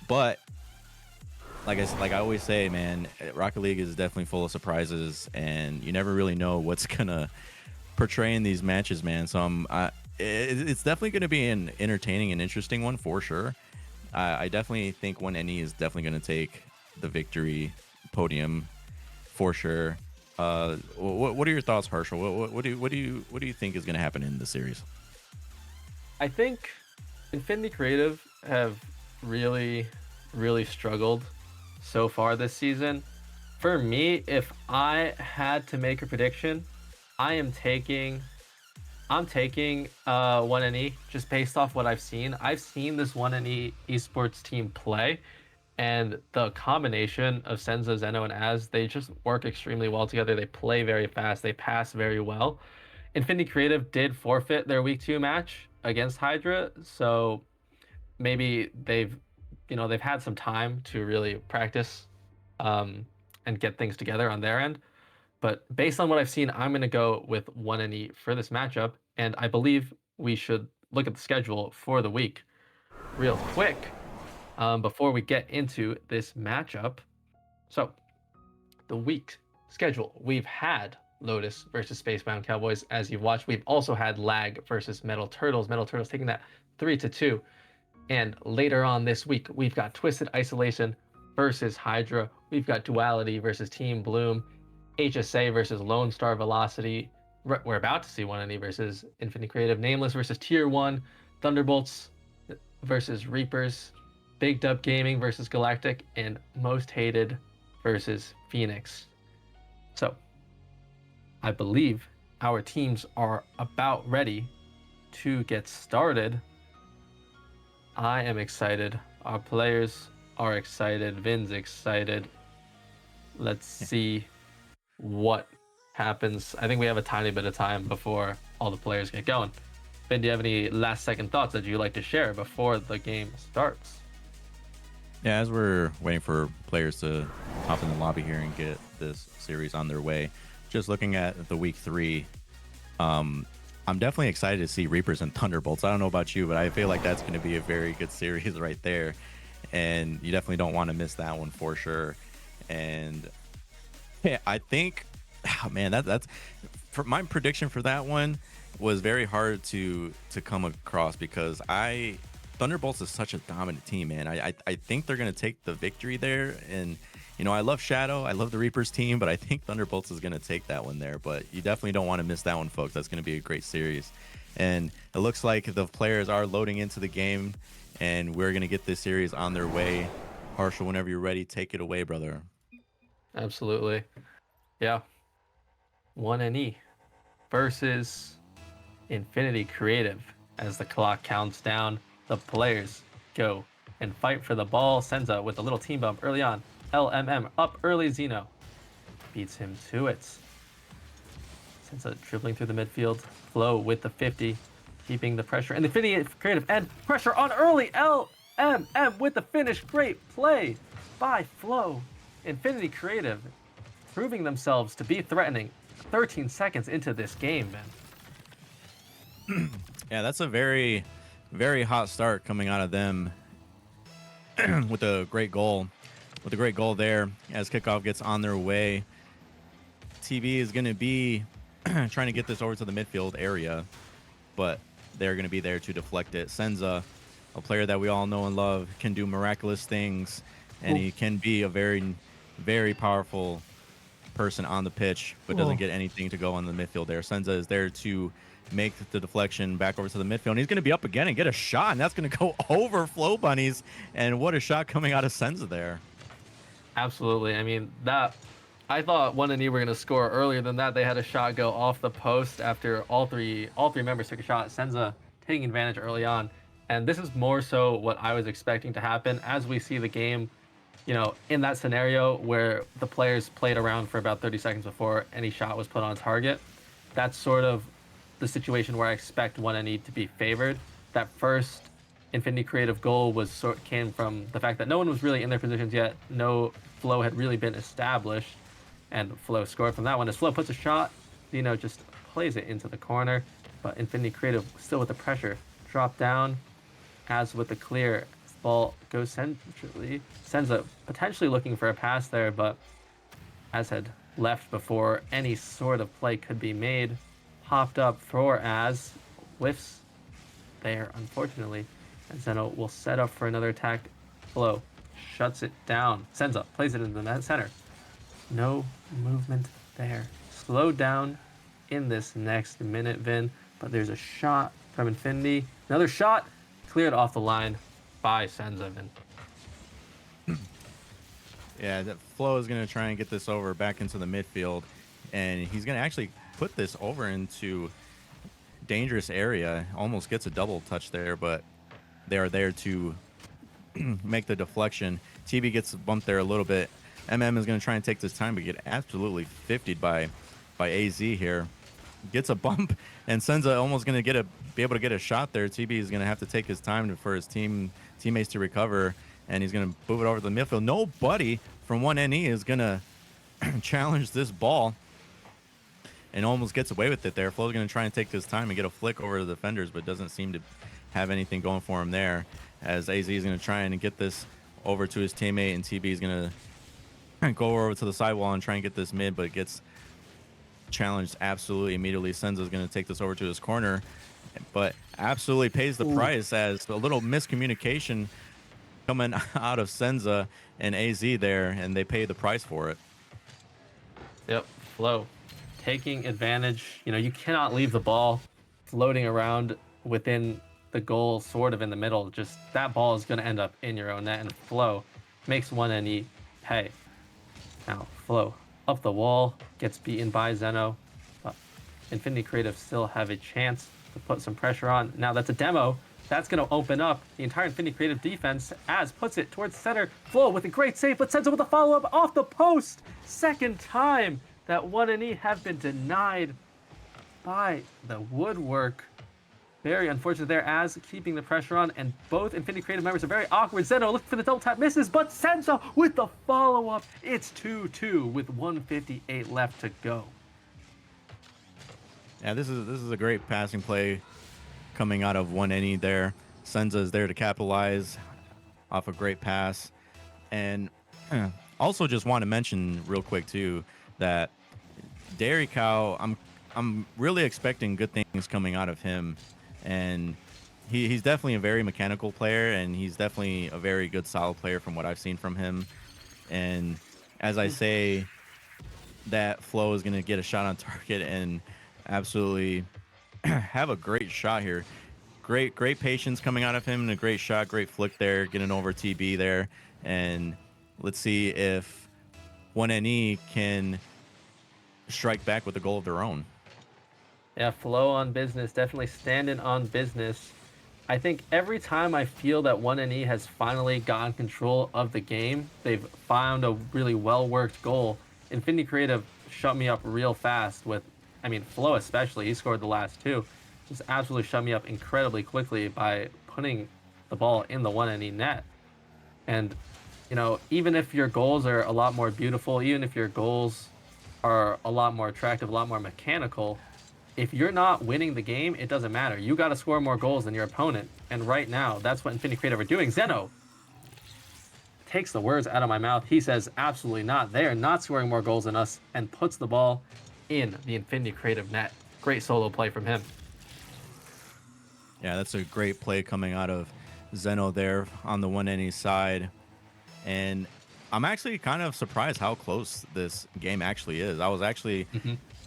But like I always say, man, Rocket League is definitely full of surprises, and you never really know what's gonna portray in these matches, man. So it's definitely going to be an entertaining and interesting one for sure. I definitely think 1NE is definitely going to take the victory podium for sure. What are your thoughts, Harshal? What do you think is going to happen in the series? I think Infinity Creative have really, really struggled so far this season. For me, if I had to make a prediction, I'm taking 1NE just based off what I've seen. I've seen this 1NE esports team play, and the combination of Senza, Zeno, and Az, they just work extremely well together. They play very fast. They pass very well. Infinity Creative did forfeit their week 2 match against Hydra, so maybe they've had some time to really practice and get things together on their end. But based on what I've seen, I'm going to go with 1NE for this matchup, and I believe we should look at the schedule for the week real quick before we get into this matchup. So, the week schedule, we've had Lotus versus Spacebound Cowboys, as you've watched. We've also had Lag versus Metal Turtles. Metal Turtles taking that 3-2. And later on this week, we've got Twisted Isolation versus Hydra. We've got Duality versus Team Bloom. HSA versus Lone Star Velocity. We're about to see 1NE versus Infinity Creative. Nameless versus Tier 1. Thunderbolts versus Reapers. Big Dub Gaming versus Galactic. And Most Hated versus Phoenix. So, I believe our teams are about ready to get started. I am excited. Our players are excited. Vin's excited. Let's see what happens. I think we have a tiny bit of time before all the players get going. Vin, do you have any last second thoughts that you'd like to share before the game starts? Yeah, as we're waiting for players to hop in the lobby here and get this series on their way, just looking at the week 3, I'm definitely excited to see Reapers and Thunderbolts. I don't know about you, but I feel like that's going to be a very good series right there, and you definitely don't want to miss that one for sure. And yeah, I think, oh man, that's for my prediction for that one was very hard to come across because Thunderbolts is such a dominant team, man. I think they're gonna take the victory there, and you know I love Shadow, I love the Reapers team, but I think Thunderbolts is gonna take that one there. But you definitely don't want to miss that one, folks. That's gonna be a great series, and it looks like the players are loading into the game, and we're gonna get this series on their way. Harshal, whenever you're ready, take it away, brother. Absolutely. Yeah. 1NE versus Infinity Creative. As the clock counts down, the players go and fight for the ball. Senza with a little team bump early on. LMM up early. Zeno beats him to it. Senza dribbling through the midfield. Flow with the 50, keeping the pressure. And the Infinity Creative and pressure on early. LMM with the finish. Great play by Flow. Infinity Creative proving themselves to be threatening 13 seconds into this game, man. Yeah, that's a very, very hot start coming out of them with a great goal. With a great goal there as kickoff gets on their way. TV is going to be trying to get this over to the midfield area, but they're going to be there to deflect it. Senza, a player that we all know and love, can do miraculous things, and he can be a very very powerful person on the pitch, but doesn't get anything to go on the midfield there. Senza is there to make the deflection back over to the midfield. And he's going to be up again and get a shot, and that's going to go over Flow Bunnies. And what a shot coming out of Senza there. Absolutely. I mean, that I thought 1 and E were going to score earlier than that. They had a shot go off the post after all three members took a shot. Senza taking advantage early on. And this is more so what I was expecting to happen as we see the game, in that scenario where the players played around for about 30 seconds before any shot was put on target. That's sort of the situation where I expect 1NE to be favored. That first Infinity Creative goal came from the fact that no one was really in their positions yet. No flow had really been established, and Flow scored from that one. As Flow puts a shot, just plays it into the corner, but Infinity Creative still with the pressure. Drop down, as with the clear, ball goes centrally. Senza potentially looking for a pass there, but as had left before any sort of play could be made. Hopped up for Az, whiffs there, unfortunately. And Zeno will set up for another attack. Flow shuts it down. Senza plays it into the center. No movement there. Slowed down in this next minute, Vin, but there's a shot from Infinity. Another shot cleared off the line by Senza, Vin. Yeah, that Flow is going to try and get this over back into the midfield, and he's going to actually put this over into dangerous area. Almost gets a double touch there, but they are there to make the deflection. TB gets bumped there a little bit. MM is going to try and take this time, but get absolutely 50'd by AZ here. Gets a bump, and Senza almost going to be able to get a shot there. TB is going to have to take his time for his teammates to recover, and he's going to move it over to the midfield. Nobody from 1NE is going to challenge this ball, and almost gets away with it there. Flow's going to try and take this time and get a flick over to the defenders, but doesn't seem to have anything going for him there, as AZ is going to try and get this over to his teammate, and TB is going to go over to the sidewall and try and get this mid, but it gets challenged absolutely immediately. Senza is going to take this over to his corner, but absolutely pays the price, as a little miscommunication coming out of Senza and AZ there, and they pay the price for it. Yep, Flow taking advantage. You cannot leave the ball floating around within the goal, sort of in the middle. Just that ball is going to end up in your own net, and Flow makes 1NE pay. Now Flow up the wall, gets beaten by Zeno, but Infinity Creative still have a chance to put some pressure on. Now that's a demo. That's going to open up the entire Infinity Creative defense. Az puts it towards center. Flow with a great save, but Senza with a follow-up off the post. Second time that 1NE have been denied by the woodwork. Very unfortunate there, Az keeping the pressure on, and both Infinity Creative members are very awkward. Zeno looking for the double tap, misses, but Senza with the follow-up. It's 2-2 with 1:58 left to go. Yeah, this is a great passing play coming out of 1NE there. Senza is there to capitalize off a great pass. And also just want to mention real quick too that Dairy Cow, I'm really expecting good things coming out of him. And he's definitely a very mechanical player, and he's definitely a very good solid player from what I've seen from him. And as I say, that Flow is going to get a shot on target and absolutely have a great shot here. Great patience coming out of him, and a great shot, great flick there, getting over TB there. And let's see if 1NE can strike back with a goal of their own. Yeah, Flow on business, definitely standing on business. I think every time I feel that 1NE has finally gotten control of the game, they've found a really well-worked goal. Infinity Creative shut me up real fast with, Flow especially, he scored the last two. Just absolutely shut me up incredibly quickly by putting the ball in the 1NE net. And, even if your goals are a lot more beautiful, even if your goals are a lot more attractive, a lot more mechanical, if you're not winning the game, it doesn't matter. You got to score more goals than your opponent. And right now, that's what Infinity Creative are doing. Zeno takes the words out of my mouth. He says, absolutely not. They are not scoring more goals than us, and puts the ball in the Infinity Creative net. Great solo play from him. Yeah, that's a great play coming out of Zeno there on the 1NE side. And I'm actually kind of surprised how close this game actually is. I was actually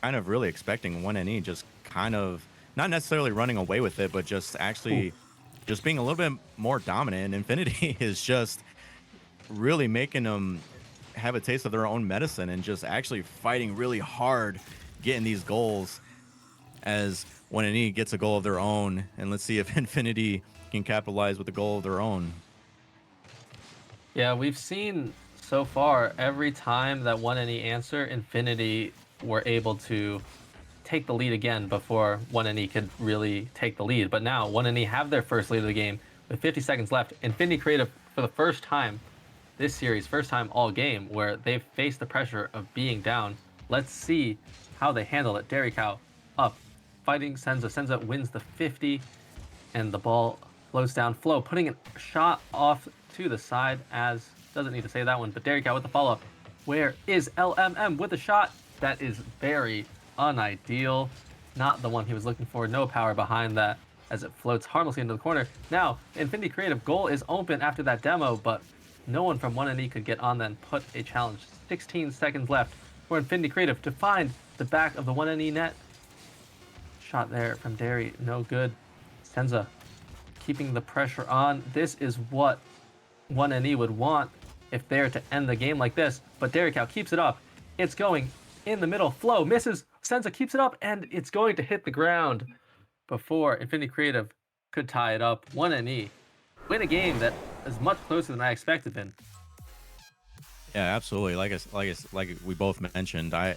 kind of really expecting 1NE just kind of not necessarily running away with it, but just Ooh. actually just being a little bit more dominant. And Infinity is just really making them have a taste of their own medicine and just actually fighting really hard, getting these goals as 1NE gets a goal of their own. And let's see if Infinity can capitalize with a goal of their own. Yeah, we've seen so far every time that won any answer, Infinity were able to take the lead again before 1NE could really take the lead. But now 1NE have their first lead of the game with 50 seconds left. Infinity Creative, for the first time this series, first time all game, where they've faced the pressure of being down. Let's see how they handle it. Dairy Cow up, fighting Senza. Senza wins the 50, and the ball floats down. Flo putting a shot off to the side, as doesn't need to say that one, but Dairy Cow with the follow-up. Where is LMM with a shot? That is very unideal. Not the one he was looking for. No power behind that as it floats harmlessly into the corner. Now, Infinity Creative goal is open after that demo, but no one from 1NE could get on then put a challenge. 16 seconds left for Infinity Creative to find the back of the 1NE net. Shot there from Dairy, no good. Senza keeping the pressure on. This is what 1NE would want if they're to end the game like this, but Dairy Cow keeps it up. It's going in the middle. Flo misses. Senza keeps it up, and it's going to hit the ground before Infinity Creative could tie it up. 1NE win a game that is much closer than I expected. Been. Yeah, absolutely. Like we both mentioned, I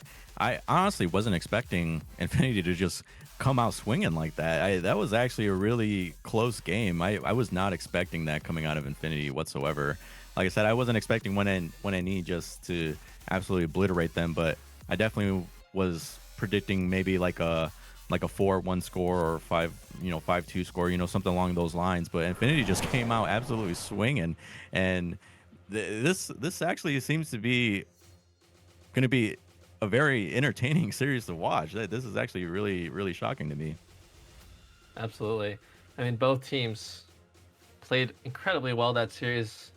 honestly wasn't expecting Infinity to just come out swinging like that. That was actually a really close game. I was not expecting that coming out of Infinity whatsoever. Like I said, I wasn't expecting 1NE just to absolutely obliterate them, but I definitely was predicting maybe like a 4-1 score or 5-2 score, something along those lines. But Infinity just came out absolutely swinging, and this actually seems to be going to be a very entertaining series to watch. This is actually really, really shocking to me. Absolutely. I mean, both teams played incredibly well that series.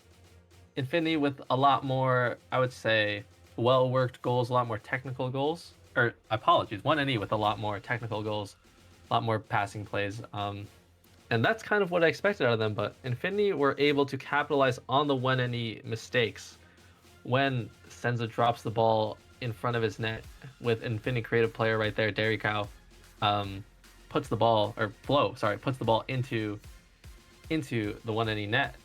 Infinity with a lot more, I would say, well-worked goals, a lot more technical goals. Or, apologies, 1NE with a lot more technical goals, a lot more passing plays. And that's kind of what I expected out of them, but Infinity were able to capitalize on the 1NE mistakes when Senza drops the ball in front of his net with Infinity Creative player right there, Dairy Cow, puts the ball, or Flo, sorry, puts the ball into the 1NE net.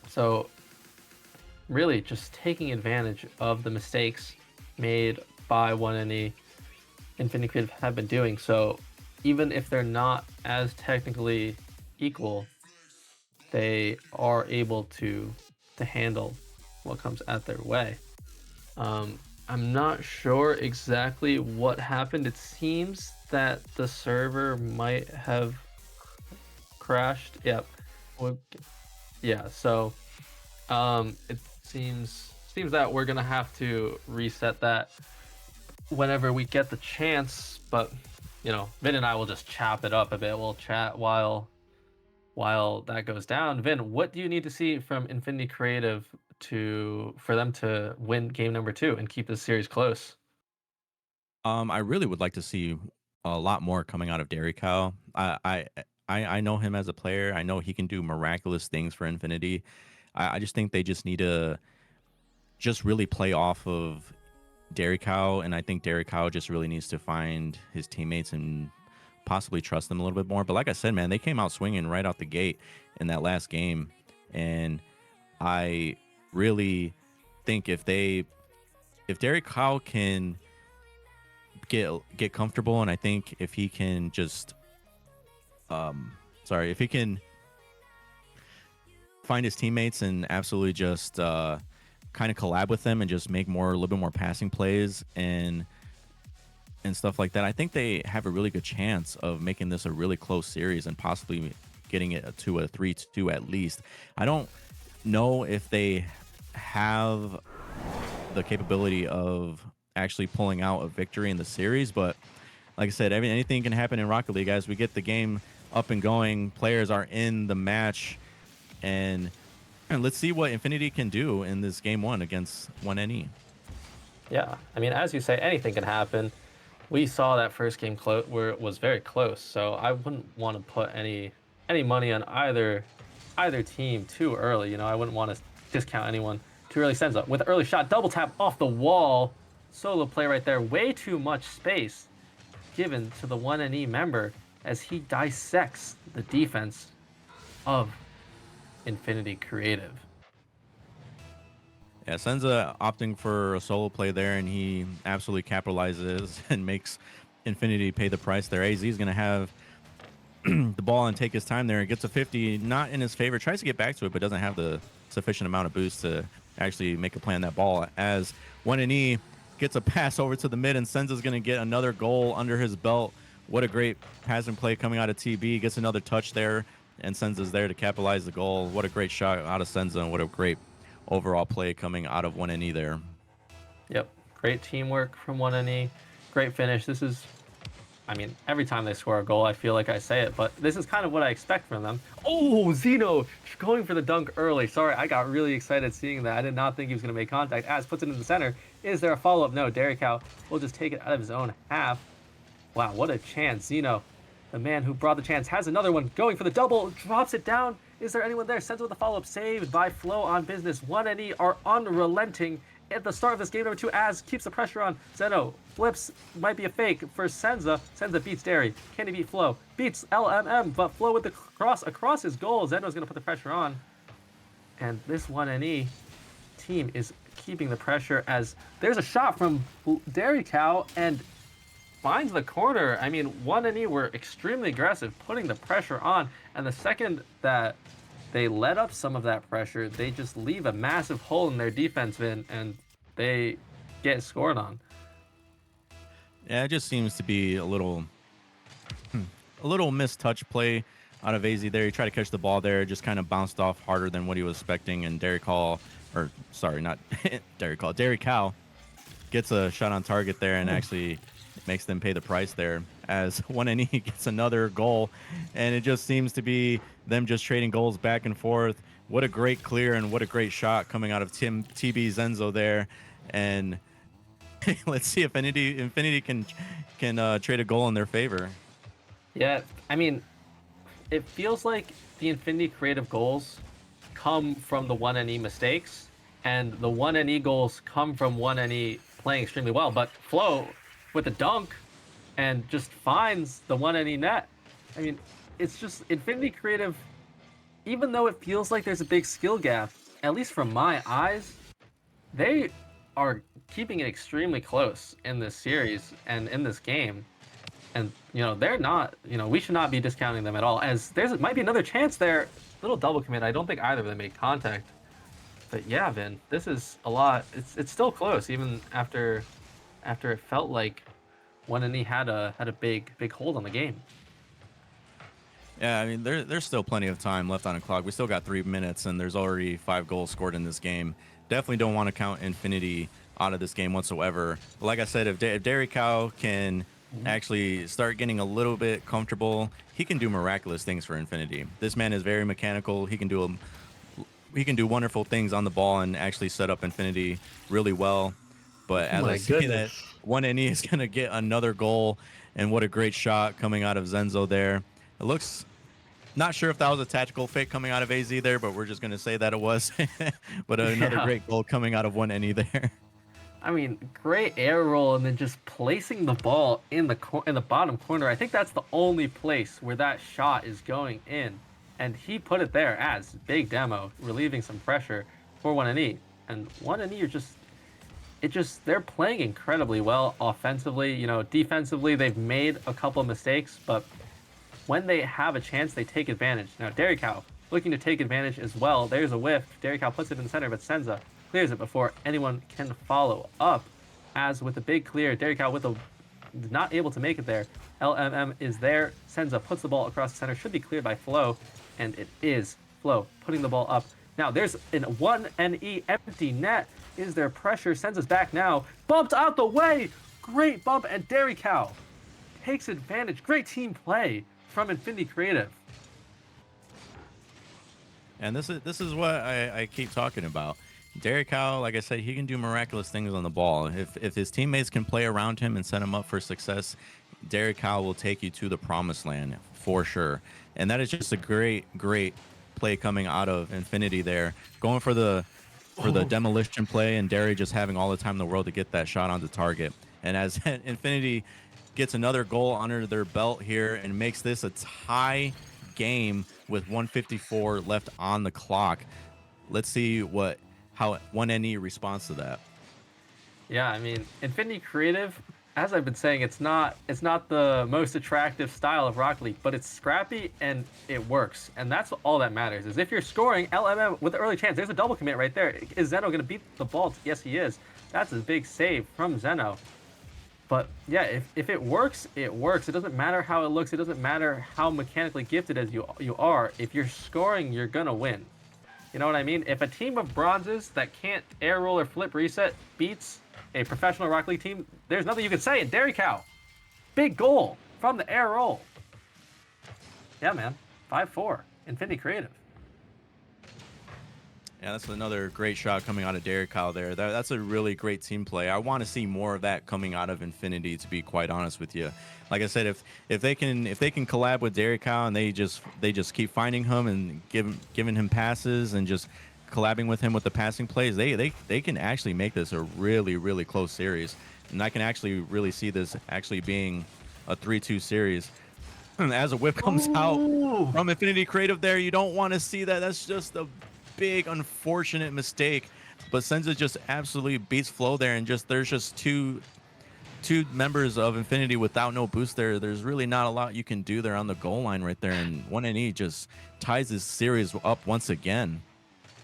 So really just taking advantage of the mistakes made by 1NE, Infinity Creative have been doing. So even if they're not as technically equal, they are able to handle what comes at their way. I'm not sure exactly what happened. It seems that the server might have crashed. Yep. Yeah, so it seems that we're gonna have to reset that whenever we get the chance, but Vin and I will just chop it up a bit. We'll chat while that goes down. Vin, what do you need to see from Infinity Creative for them to win game number 2 and keep this series close? I really would like to see a lot more coming out of Dairy Cow. I know him as a player. I know he can do miraculous things for Infinity. I just think they just need to just really play off of Dairy Cow, and I think Dairy Cow just really needs to find his teammates and possibly trust them a little bit more. But like I said, man, they came out swinging right out the gate in that last game, and I really think if Dairy Cow can get comfortable, and I think if he can just if he can find his teammates and absolutely just kind of collab with them and just make a little bit more passing plays and stuff like that, I think they have a really good chance of making this a really close series and possibly getting it to a 3-2 at least. I don't know if they have the capability of actually pulling out a victory in the series, but like I said, anything can happen in Rocket League. As we get the game up and going, players are in the match, and And let's see what Infinity can do in this game one against 1NE. Yeah, I mean, as you say, anything can happen. We saw that first game where it was very close, so I wouldn't want to put any money on either team too early. You know, I wouldn't want to discount anyone too early. Senza with an early shot, double tap off the wall, solo play right there. Way too much space given to the 1NE member as he dissects the defense of Infinity Creative. Yeah, Senza opting for a solo play there, and he absolutely capitalizes and makes Infinity pay the price there. AZ is going to have the ball and take his time there. It gets a 50, not in his favor. Tries to get back to it, but doesn't have the sufficient amount of boost to actually make a play on that ball. As 1NE gets a pass over to the mid, and Senza's going to get another goal under his belt. What a great passing play coming out of TB. Gets another touch there, and Senza's there to capitalize the goal. What a great shot out of Senza, and what a great overall play coming out of 1NE there. Yep, great teamwork from 1NE. Great finish. This is, I mean, every time they score a goal, I feel like I say it, but this is kind of what I expect from them. Oh, Zeno going for the dunk early. Sorry, I got really excited seeing that. I did not think he was going to make contact. Az puts it in the center. Is there a follow-up? No, Derricow will just take it out of his own half. Wow, what a chance. Zeno, the man who brought the chance, has another one. Going for the double, drops it down. Is there anyone there? Senza with the follow-up, saved by Flow on business. 1NE are unrelenting at the start of this game number 2. Az keeps the pressure on. Zeno flips, might be a fake for Senza. Senza beats Derry. Can he beat Flow? Beats LMM, but Flow with the cross across his goal. Zeno's going to put the pressure on. And this 1NE team is keeping the pressure as there's a shot from Derricow and finds the corner. I mean, 1NE were extremely aggressive, putting the pressure on, and the second that they let up some of that pressure, they just leave a massive hole in their defense bin, and they get scored on. Yeah, it just seems to be a little missed touch play out of AZ there. He tried to catch the ball there, just kind of bounced off harder than what he was expecting, and Derricow gets a shot on target there and actually makes them pay the price there as 1NE gets another goal, and it just seems to be them just trading goals back and forth. What a great clear and what a great shot coming out of TB Zenzo there, and let's see if Infinity can trade a goal in their favor. Yeah, I mean, it feels like the Infinity creative goals come from the 1NE mistakes, and the 1NE goals come from 1NE playing extremely well, but Flow with a dunk and just finds the 1NE net. I mean, it's just Infinity Creative, even though it feels like there's a big skill gap, at least from my eyes, they are keeping it extremely close in this series and in this game. And, you know, they're not, you know, we should not be discounting them at all, as might be another chance there. Little double commit. I don't think either of them made contact. But yeah, Vin, this is a lot. It's still close, even after it felt like 1NE had a big hold on the game. Yeah, I mean, there's still plenty of time left on the clock. We still got 3 minutes, and there's already 5 goals scored in this game. Definitely don't want to count Infinity out of this game whatsoever. But like I said, if Derricow can actually start getting a little bit comfortable, he can do miraculous things for Infinity. This man is very mechanical. He can do wonderful things on the ball and actually set up Infinity really well. But as I say that, 1NE is going to get another goal, and what a great shot coming out of Zenzo there. It looks, not sure if that was a tactical fake coming out of AZ there, but we're just going to say that it was. But another great goal coming out of 1NE there. I mean, great air roll and then just placing the ball in the bottom corner. I think that's the only place where that shot is going in, and he put it there as big demo, relieving some pressure for 1NE. And 1NE are they're playing incredibly well offensively. You know, defensively, they've made a couple of mistakes, but when they have a chance, they take advantage. Now, Derricow looking to take advantage as well. There's a whiff. Derricow puts it in the center, but Senza clears it before anyone can follow up. As with a big clear, Derricow not able to make it there. LMM is there. Senza puts the ball across the center. Should be cleared by Flow, and it is Flow putting the ball up. Now, there's a 1NE empty net. Is there pressure? Senza's back now. Bumped out the way. Great bump, and Derricow takes advantage. Great team play from Infinity Creative. And this is what I keep talking about. Derek Howe, like I said, he can do miraculous things on the ball. If his teammates can play around him and set him up for success, Derek Howe will take you to the promised land for sure. And that is just a great play coming out of Infinity there, going for the demolition play, and Derry just having all the time in the world to get that shot onto target. And as Infinity gets another goal under their belt here and makes this a tie game with 154 left on the clock. Let's see how 1NE responds to that. Yeah, I mean, Infinity Creative, as I've been saying, it's not the most attractive style of Rocket League, but it's scrappy and it works. And that's all that matters. Is if you're scoring LMM with an early chance, there's a double commit right there. Is Zeno going to beat the ball? Yes, he is. That's a big save from Zeno. But yeah, if it works, it works. It doesn't matter how it looks. It doesn't matter how mechanically gifted as you are. If you're scoring, you're gonna win. You know what I mean? If a team of bronzes that can't air roll or flip reset beats a professional Rocket League team, there's nothing you can say. And Derry Cow, big goal from the air roll. Yeah, man, 5-4, Infinity Creative. Yeah, that's another great shot coming out of Derek Kyle there. That's a really great team play. I want to see more of that coming out of Infinity, to be quite honest with you. Like I said, if they can collab with Derek Kyle and they just keep finding him and giving him passes and just collabing with him with the passing plays, they can actually make this a really close series. And I can actually really see this actually being a 3-2 series. As a whip comes out from Infinity Creative there, you don't want to see that. That's just a big unfortunate mistake, but Senza just absolutely beats Flow there, and there's just two members of Infinity without no boost there. There's really not a lot you can do there on the goal line right there, and 1NE just ties this series up once again.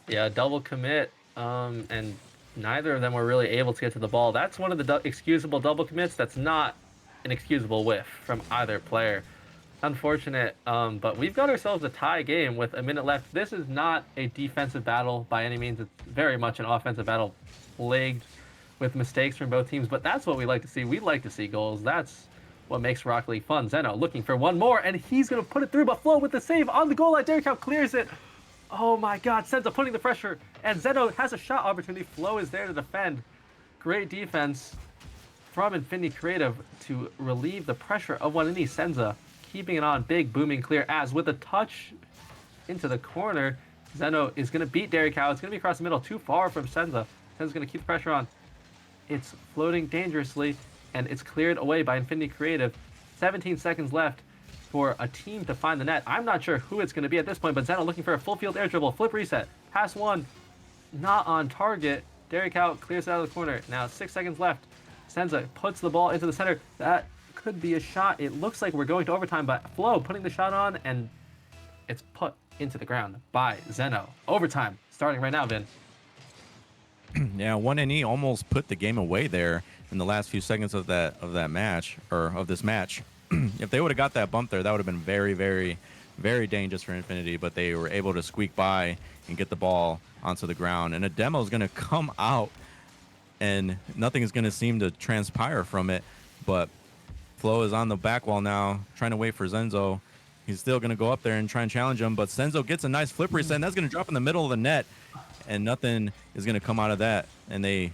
Yeah, double commit, and neither of them were really able to get to the ball. That's one of the excusable double commits. That's not an excusable whiff from either player. Unfortunate, but we've got ourselves a tie game with a minute left. This is not a defensive battle by any means. It's very much an offensive battle, plagued with mistakes from both teams, but that's what we like to see. We like to see goals. That's what makes Rocket League fun. Zeno looking for one more, and he's going to put it through, but Flo with the save on the goal line. Derek Cow clears it. Oh my god, Senza putting the pressure, and Zeno has a shot opportunity. Flo is there to defend. Great defense from Infinity Creative to relieve the pressure of 1NE. Senza keeping it on, big booming clear as with a touch into the corner. Zeno is going to beat Derek Cow. It's going to be across the middle, too far from Senza. Senza's going to keep the pressure on. It's floating dangerously, and it's cleared away by Infinity Creative. 17 seconds left for a team to find the net. I'm not sure who it's going to be at this point, but Zeno looking for a full field air dribble, flip reset, pass one, not on target. Derek Cow clears it out of the corner. Now 6 seconds left. Senza puts the ball into the center. That could be a shot. It looks like we're going to overtime, but Flo putting the shot on, and it's put into the ground by Zeno. Overtime starting right now, Vin. Yeah, 1NE almost put the game away there in the last few seconds of that match, or of this match. If they would have got that bump there, that would have been very dangerous for Infinity, but they were able to squeak by and get the ball onto the ground. And a demo is going to come out, and nothing is going to seem to transpire from it, but Flo is on the back wall now, trying to wait for Zenzo. He's still going to go up there and try and challenge him, but Zenzo gets a nice flip reset, and that's going to drop in the middle of the net, and nothing is going to come out of that. And they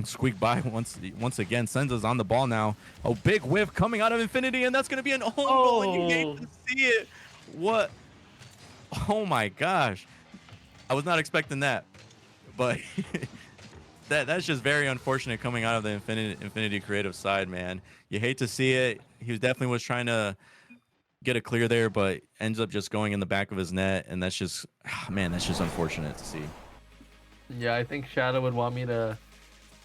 squeak by once again. Senza's on the ball now. A big whiff coming out of Infinity, and that's going to be an own goal, and you hate to see it. What? Oh my gosh. I was not expecting that, but that's just very unfortunate coming out of the Infinity Creative side, man. You hate to see it. He definitely was trying to get a clear there, but ends up just going in the back of his net, and that's just, man, that's just unfortunate to see. Yeah, I think Shadow would want me to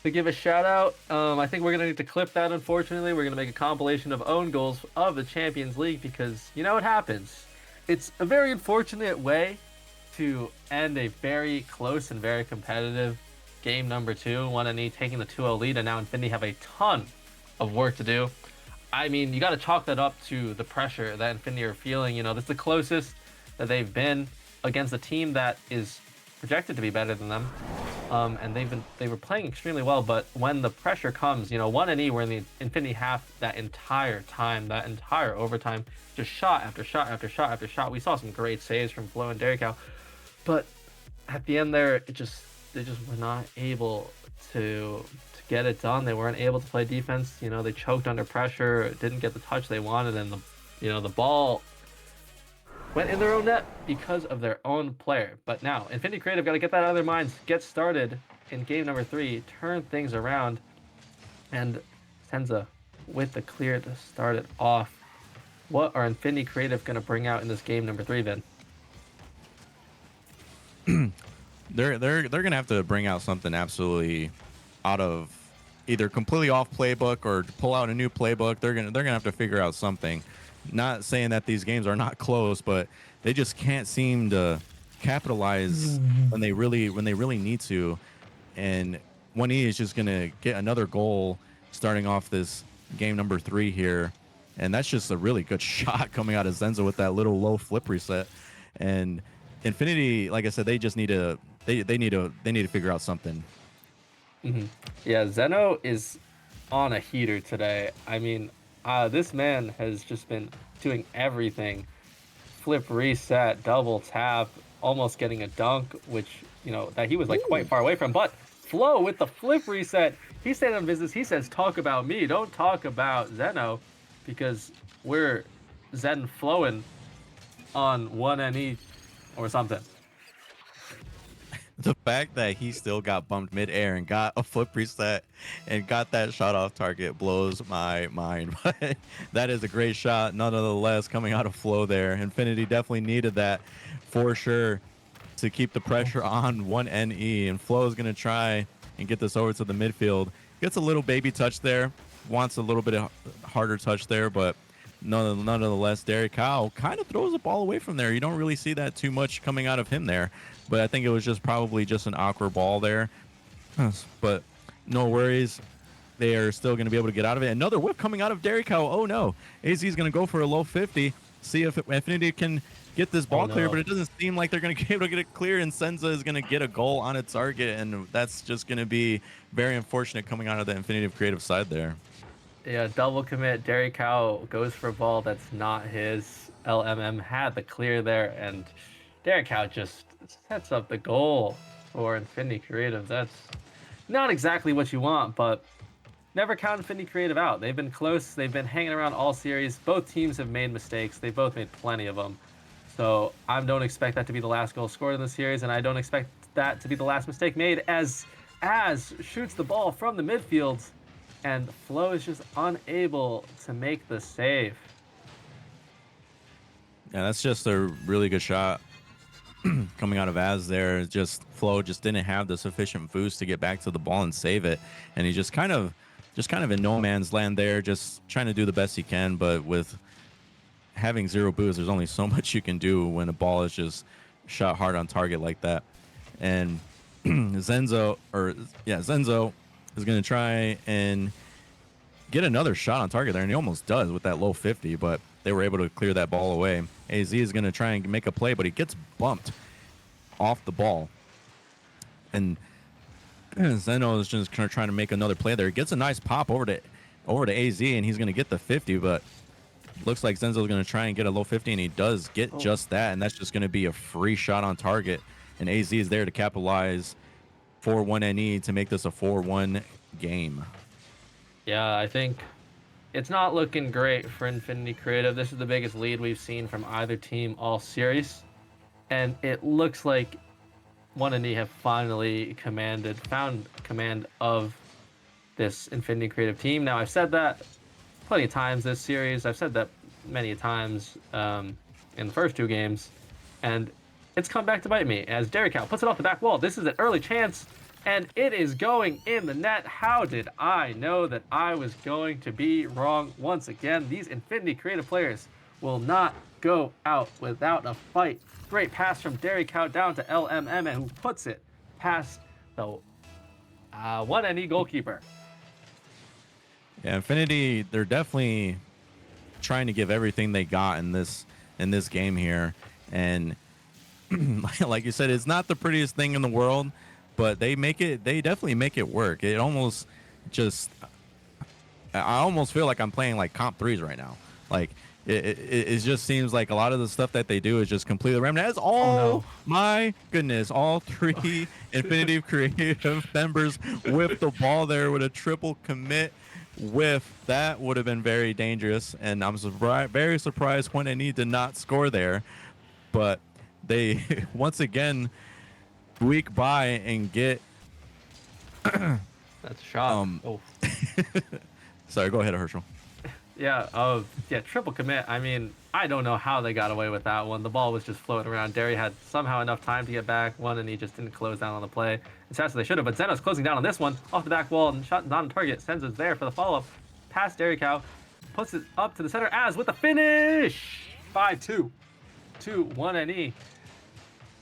give a shout out. I think we're gonna need to clip that. Unfortunately, we're gonna make a compilation of own goals of the Champions League, because you know what happens. It's a very unfortunate way to end a very close and very competitive game number 2. 1NE taking the 2-0 lead, and now Infinity have a ton of work to do. I mean, you got to chalk that up to the pressure that Infinity are feeling. You know, this is the closest that they've been against a team that is projected to be better than them. And they were playing extremely well, but when the pressure comes, you know, 1NE were in the Infinity half that entire time, that entire overtime, just shot after shot after shot after shot. We saw some great saves from Flo and Derek Cow, But at the end there, they just were not able to get it done. They weren't able to play defense. You know, they choked under pressure, didn't get the touch they wanted, and the ball went in their own net because of their own player. But now, Infinity Creative got to get that out of their minds, get started in game number 3, turn things around, and Senza with the clear to start it off. What are Infinity Creative going to bring out in this game number 3, Vin? They're gonna have to bring out something absolutely out of either completely off playbook or pull out a new playbook. They're gonna have to figure out something. Not saying that these games are not close, but they just can't seem to capitalize when they really need to. And 1E is just gonna get another goal starting off this game number 3 here, and that's just a really good shot coming out of Zenza with that little low flip reset. And Infinity, like I said, they just need to they need to figure out something. Yeah, Zeno is on a heater today. I mean, this man has just been doing everything. Flip reset, double tap, almost getting a dunk, which, that he was like quite far away from. But Flo with the flip reset, he's staying on business. He says, talk about me, don't talk about Zeno, because we're Zen flowing on 1NE or something. The fact that he still got bumped midair and got a flip reset and got that shot off target blows my mind. But that is a great shot, nonetheless, coming out of Flow there. Infinity definitely needed that for sure to keep the pressure on 1NE. And Flow is going to try and get this over to the midfield. Gets a little baby touch there, wants a little bit of harder touch there, but nonetheless, Derek Cow kind of throws the ball away from there. You don't really see that too much coming out of him there, but I think it was just probably just an awkward ball there. But no worries. They are still going to be able to get out of it. Another whip coming out of Derek Cow. Oh no. AZ is going to go for a low 50. See if Infinity can get this ball clear, but it doesn't seem like they're going to be able to get it clear, and Senza is going to get a goal on a target, and that's just going to be very unfortunate coming out of the Infinity Creative side there. Yeah, double commit. Derry Cow goes for a ball that's not his. LMM had the clear there, and Derry Cow just sets up the goal for Infinity Creative. That's not exactly what you want, but never count Infinity Creative out. They've been close. They've been hanging around all series. Both teams have made mistakes. They both made plenty of them. So I don't expect that to be the last goal scored in the series, and I don't expect that to be the last mistake made as shoots the ball from the midfield, and Flo is just unable to make the save. Yeah, that's just a really good shot coming out of Az there. Just Flo just didn't have the sufficient boost to get back to the ball and save it, and he just kind of in no man's land there, just trying to do the best he can. But with having zero boost, there's only so much you can do when a ball is just shot hard on target like that. And Zenzo is going to try and get another shot on target there, and he almost does with that low 50, but they were able to clear that ball away. AZ is going to try and make a play, but he gets bumped off the ball. And Zeno is just trying to make another play there. He gets a nice pop over to AZ, and he's going to get the 50, but looks like Zenzo is going to try and get a low 50, and he does get just that, and that's just going to be a free shot on target. And AZ is there to capitalize for 1NE to make this a 4-1 game. Yeah, I think it's not looking great for Infinity Creative. This is the biggest lead we've seen from either team all series, and it looks like 1NE have finally found command of this Infinity Creative team. Now, I've said that plenty of times this series. I've said that many times in the first 2 games, and it's come back to bite me as Derek Cow puts it off the back wall. This is an early chance, and it is going in the net. How did I know that I was going to be wrong once again? These Infinity Creative players will not go out without a fight. Great pass from Derek Cow down to LMM, who puts it past the 1NE goalkeeper. Yeah, Infinity, they're definitely trying to give everything they got in this game here, and like you said, it's not the prettiest thing in the world, but they definitely make it work. It almost just, I almost feel like I'm playing like comp 3s right now. Like, it just seems like a lot of the stuff that they do is just completely random. As Oh oh no. my goodness, all three Infinity Creative members with the ball there with a triple commit whiff. That would have been very dangerous, and I'm very surprised when they need to not score there. But they once again week by and get That's a shot. um. Oh. Sorry, go ahead, Herschel. Yeah, yeah, triple commit. I mean, I don't know how they got away with that one. The ball was just floating around. Derry had somehow enough time to get back one, and he just didn't close down on the play as fast as they should have. But Zeno's closing down on this one off the back wall and shot not on target. Senza's there for the follow-up. Past Derry Cow, puts it up to the center as with the finish. 5-2, 2-1 NE.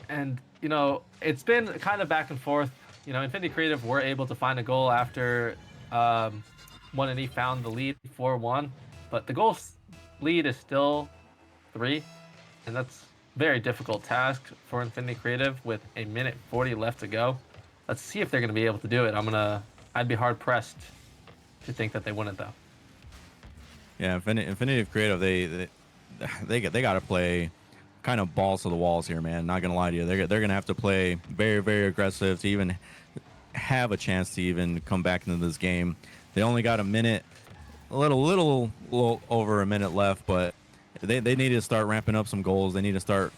And you know, it's been kind of back and forth. You know, Infinity Creative were able to find a goal after 1NE found the lead 4-1. But the goal lead is still 3, and that's a very difficult task for Infinity Creative with a minute 40 left to go. Let's see if they're going to be able to do it. I'd be hard pressed to think that they wouldn't though. Yeah, Infinity Creative, they got to play kind of balls to the walls here, man. Not gonna lie to you, they're gonna have to play very, very aggressive to even have a chance to even come back into this game. They only got a minute. A little over a minute left, but they need to start ramping up some goals. They need to start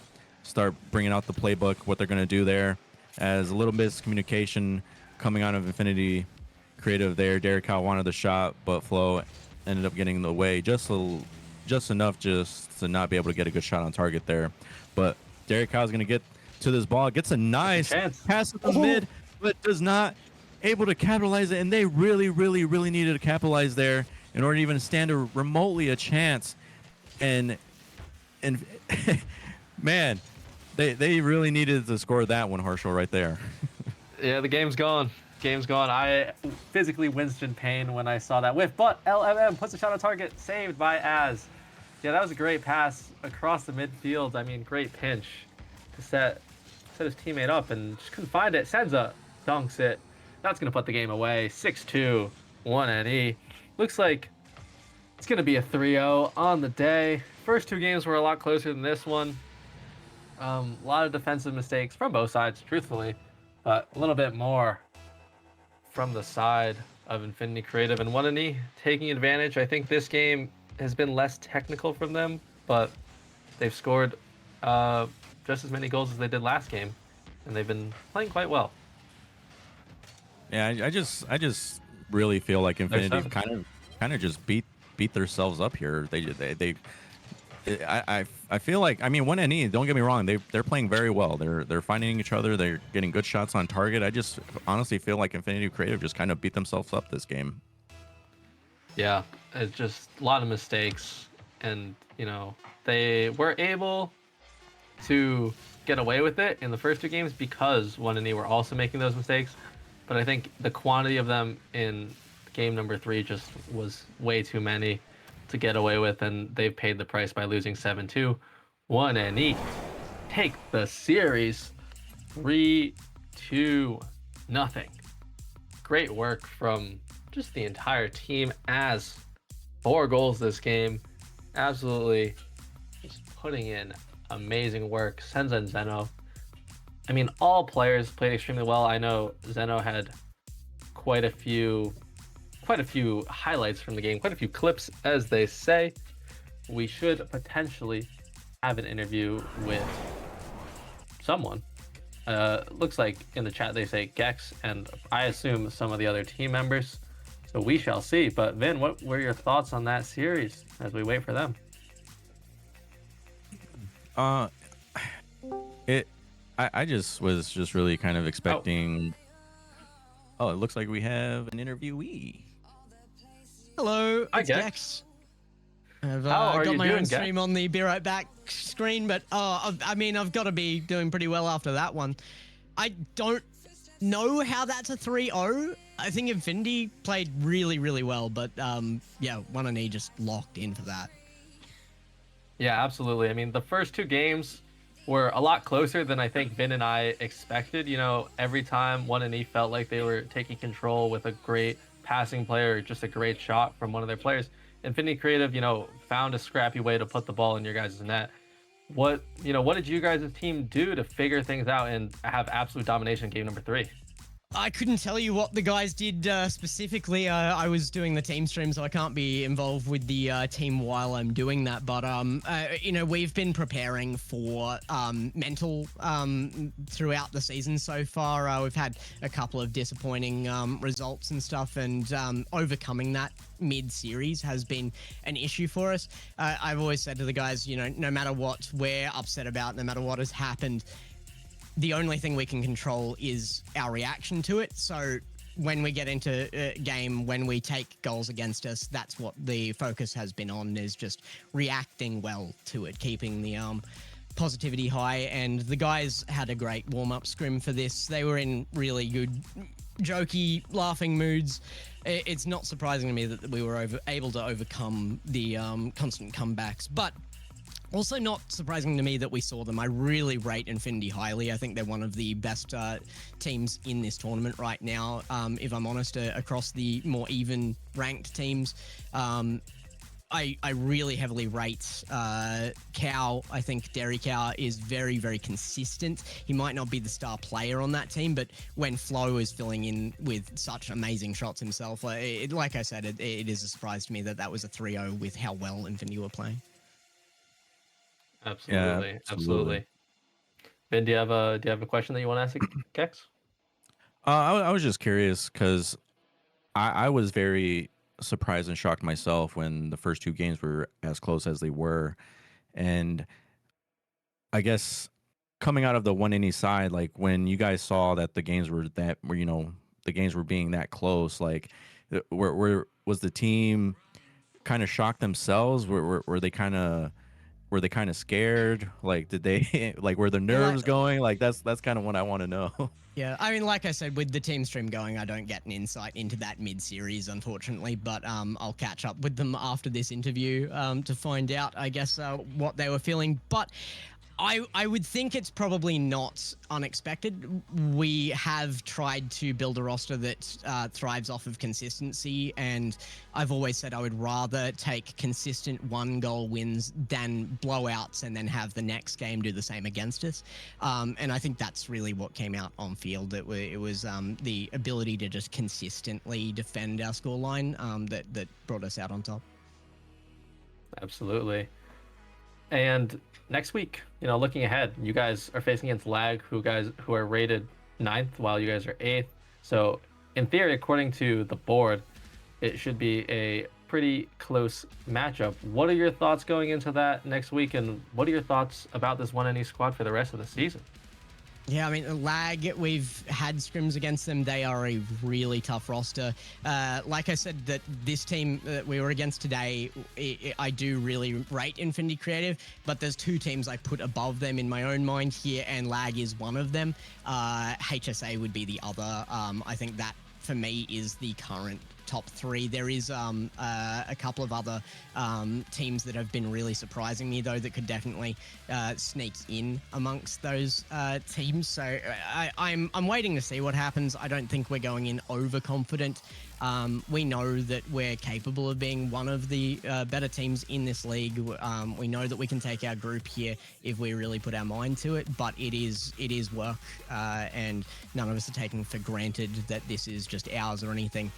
bringing out the playbook, what they're going to do there. As a little miscommunication coming out of Infinity Creative there. Derek Howe wanted the shot, but Flo ended up getting in the way just enough just to not be able to get a good shot on target there. But Derek Howe is going to get to this ball, gets a nice pass to the mid, but does not able to capitalize it, and they really needed to capitalize there in order to even stand remotely a chance. And man, they really needed to score that one, Herschel, right there. Yeah, the game's gone. I physically winced in pain when I saw that whiff, but LMM puts a shot on target, saved by Az. Yeah, that was a great pass across the midfield. I mean, great pinch to set his teammate up, and just couldn't find it. Senza dunks it. That's going to put the game away. 6-2, 1NE. Looks like it's going to be a 3-0 on the day. First 2 games were a lot closer than this one. A lot of defensive mistakes from both sides, truthfully, but a little bit more from the side of Infinity Creative and 1NE taking advantage. I think this game has been less technical from them, but they've scored just as many goals as they did last game, and they've been playing quite well. Yeah, I just really feel like Infinity kind of just beat themselves up here. I feel like, I mean, 1NE, don't get me wrong, they're playing very well. They're finding each other. They're getting good shots on target. I just honestly feel like Infinity Creative just kind of beat themselves up this game. Yeah, it's just a lot of mistakes, and you know, they were able to get away with it in the first 2 games because 1NE were also making those mistakes. But I think the quantity of them in game number 3 just was way too many to get away with, and they've paid the price by losing 7-2. 1NE take the series 3-2-0. Great work from just the entire team. As 4 goals this game, absolutely just putting in amazing work. Senza and Zeno, I mean, all players played extremely well. I know Zeno had quite a few highlights from the game, quite a few clips, as they say. We should potentially have an interview with someone. Looks like in the chat they say Gex, and I assume some of the other team members. So we shall see. But Vin, what were your thoughts on that series as we wait for them? I just was really kind of expecting. Oh, it looks like we have an interviewee. Hello, Hi, it's Gex. Gex. I've How are got you my doing, own Gex? stream on the Be Right Back screen, but I mean, I've got to be doing pretty well after that one. I don't know how that's a 3-0. I think Infinity played really well, but yeah, 1NE just locked in for that. Yeah, absolutely. I mean, the first 2 games were a lot closer than I think Vin and I expected. You know, every time 1NE felt like they were taking control with a great passing player or just a great shot from one of their players, Infinity Creative, found a scrappy way to put the ball in your guys' net. What did you guys' team do to figure things out and have absolute domination in game number 3? I couldn't tell you what the guys did specifically. I was doing the team stream, so I can't be involved with the team while I'm doing that. But we've been preparing for mental throughout the season so far. We've had a couple of disappointing results and stuff, and overcoming that mid-series has been an issue for us. I've always said to the guys, no matter what we're upset about, no matter what has happened, the only thing we can control is our reaction to it. So when we get into a game, when we take goals against us, that's what the focus has been on, is just reacting well to it, keeping the positivity high. And the guys had a great warm-up scrim for this. They were in really good, jokey, laughing moods. It's not surprising to me that we were able to overcome the constant comebacks, but also not surprising to me that we saw them. I really rate Infinity highly. I think they're one of the best teams in this tournament right now, if I'm honest, across the more even ranked teams. I really heavily rate Cow. I think Derry Cow is very, very consistent. He might not be the star player on that team, but when Flo is filling in with such amazing shots himself, like I said, it is a surprise to me that was a 3-0 with how well Infinity were playing. Absolutely, Yeah, absolutely. Ben, do you have a question that you want to ask Gex? I was just curious because I was very surprised and shocked myself when the first 2 games were as close as they were. And I guess coming out of the one inning side, like when you guys saw that the games were the games were being that close, like was the team kind of shocked themselves? Were they kind of scared? Like, did they like, were the nerves going? Like, that's kind of what I want to know. Yeah, I mean, like I said, with the team stream going, I don't get an insight into that mid-series, unfortunately, but I'll catch up with them after this interview to find out, I guess, what they were feeling. But I would think it's probably not unexpected. We have tried to build a roster that thrives off of consistency, and I've always said I would rather take consistent 1-goal wins than blowouts and then have the next game do the same against us. And I think that's really what came out on field. It was the ability to just consistently defend our scoreline that brought us out on top. Absolutely. And next week, looking ahead, you guys are facing against Lag, who are rated 9th while you guys are 8th. So in theory, according to the board, it should be a pretty close matchup. What are your thoughts going into that next week, and what are your thoughts about this 1NE squad for the rest of the season? Yeah, I mean, Lag, we've had scrims against them. They are a really tough roster. Like I said, that this team that we were against today, I do really rate Infinity Creative, but there's 2 teams I put above them in my own mind here, and Lag is one of them. HSA would be the other. I think that, for me, is the current top 3. There is a couple of other teams that have been really surprising me, though, that could definitely sneak in amongst those teams. So I'm waiting to see what happens. I don't think we're going in overconfident. We know that we're capable of being one of the better teams in this league. We know that we can take our group here if we really put our mind to it, but it is work, and none of us are taking for granted that this is just ours or anything.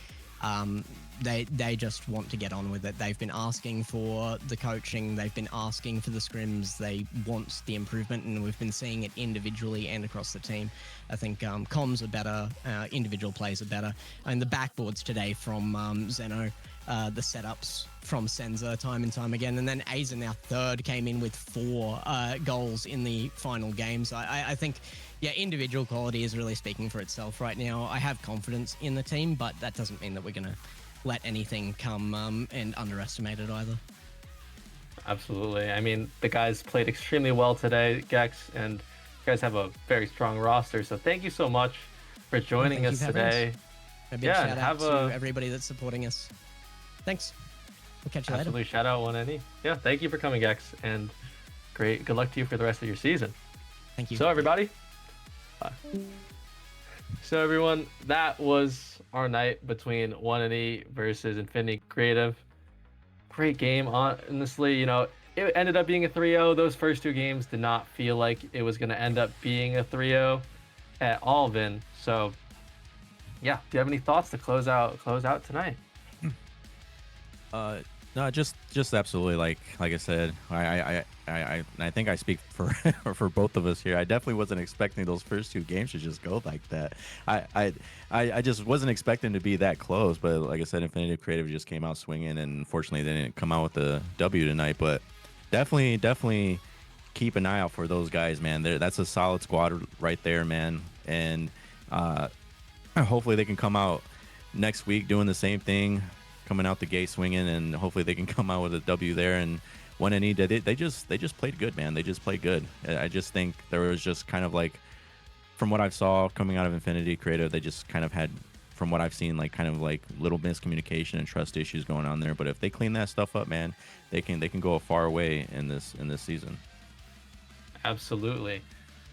They just want to get on with it. They've been asking for the coaching. They've been asking for the scrims. They want the improvement, and we've been seeing it individually and across the team. I think comms are better, individual plays are better. And the backboards today from Zeno, the setups from Senza time and time again. And then Aizen, our third, came in with 4 goals in the final games. I think, yeah, individual quality is really speaking for itself right now. I have confidence in the team, but that doesn't mean that we're going to let anything come and underestimate it either. Absolutely. I mean, the guys played extremely well today, Gex, and you guys have a very strong roster. So thank you so much for joining us today. A big shout out to everybody that's supporting us. Thanks. We'll catch you later. Absolutely. Shout out 1NE. Yeah, thank you for coming, Gex, and good luck to you for the rest of your season. Thank you. So everybody, bye. So everyone, that was our night between 1NE versus Infinity Creative. great game. Honestly, you know, it ended up being a 3-0. Those first two games did not feel like it was going to end up being a 3-0 at all, Vin. So, yeah, do you have any thoughts to close out tonight? Uh, no, just absolutely. Like I said, I think I speak for for both of us here. I definitely wasn't expecting those first two games to just go like that. I just wasn't expecting to be that close. But like I said, Infinity Creative just came out swinging, and unfortunately they didn't come out with the W tonight. But definitely keep an eye out for those guys, man. That's a solid squad right there, man. And hopefully they can come out next week doing the same thing, coming out the gate swinging, and hopefully they can come out with a W there and win any. They just played good, man. They just played good. I just think there was just kind of like, from what I saw coming out of Infinity Creative, they just kind of had, from what I've seen, like kind of like little miscommunication and trust issues going on there. But if they clean that stuff up, man, they can go a far way in this season. Absolutely.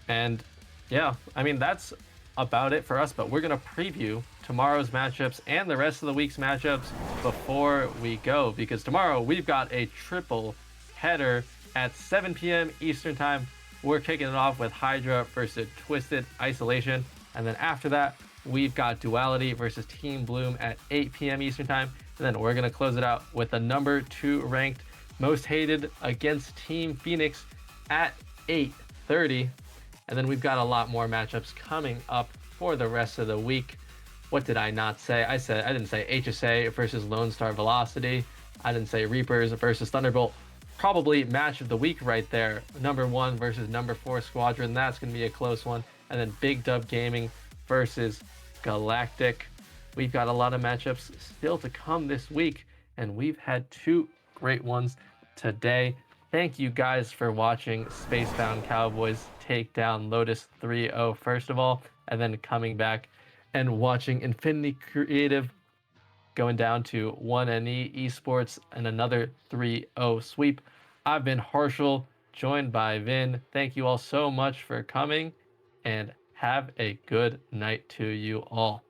And yeah, I mean, that's about it for us, but we're going to preview tomorrow's matchups and the rest of the week's matchups before we go, because tomorrow we've got a triple header at 7 p.m. Eastern Time. We're kicking it off with Hydra versus Twisted Isolation. And then after that, we've got Duality versus Team Bloom at 8 p.m. Eastern Time. And then we're going to close it out with the number 2 ranked Most Hated against Team Phoenix at 8:30. And then we've got a lot more matchups coming up for the rest of the week. What did I not say? I didn't say HSA versus Lone Star Velocity. I didn't say Reapers versus Thunderbolt. Probably match of the week right there. Number 1 versus number 4 Squadron. That's going to be a close one. And then Big Dub Gaming versus Galactic. We've got a lot of matchups still to come this week, and we've had 2 great ones today. Thank you guys for watching Spacebound Cowboys take down Lotus 3-0 first of all, and then coming back and watching Infinity Creative going down to 1NE Esports and another 3-0 sweep. I've been Harshal, joined by Vin. Thank you all so much for coming, and have a good night to you all.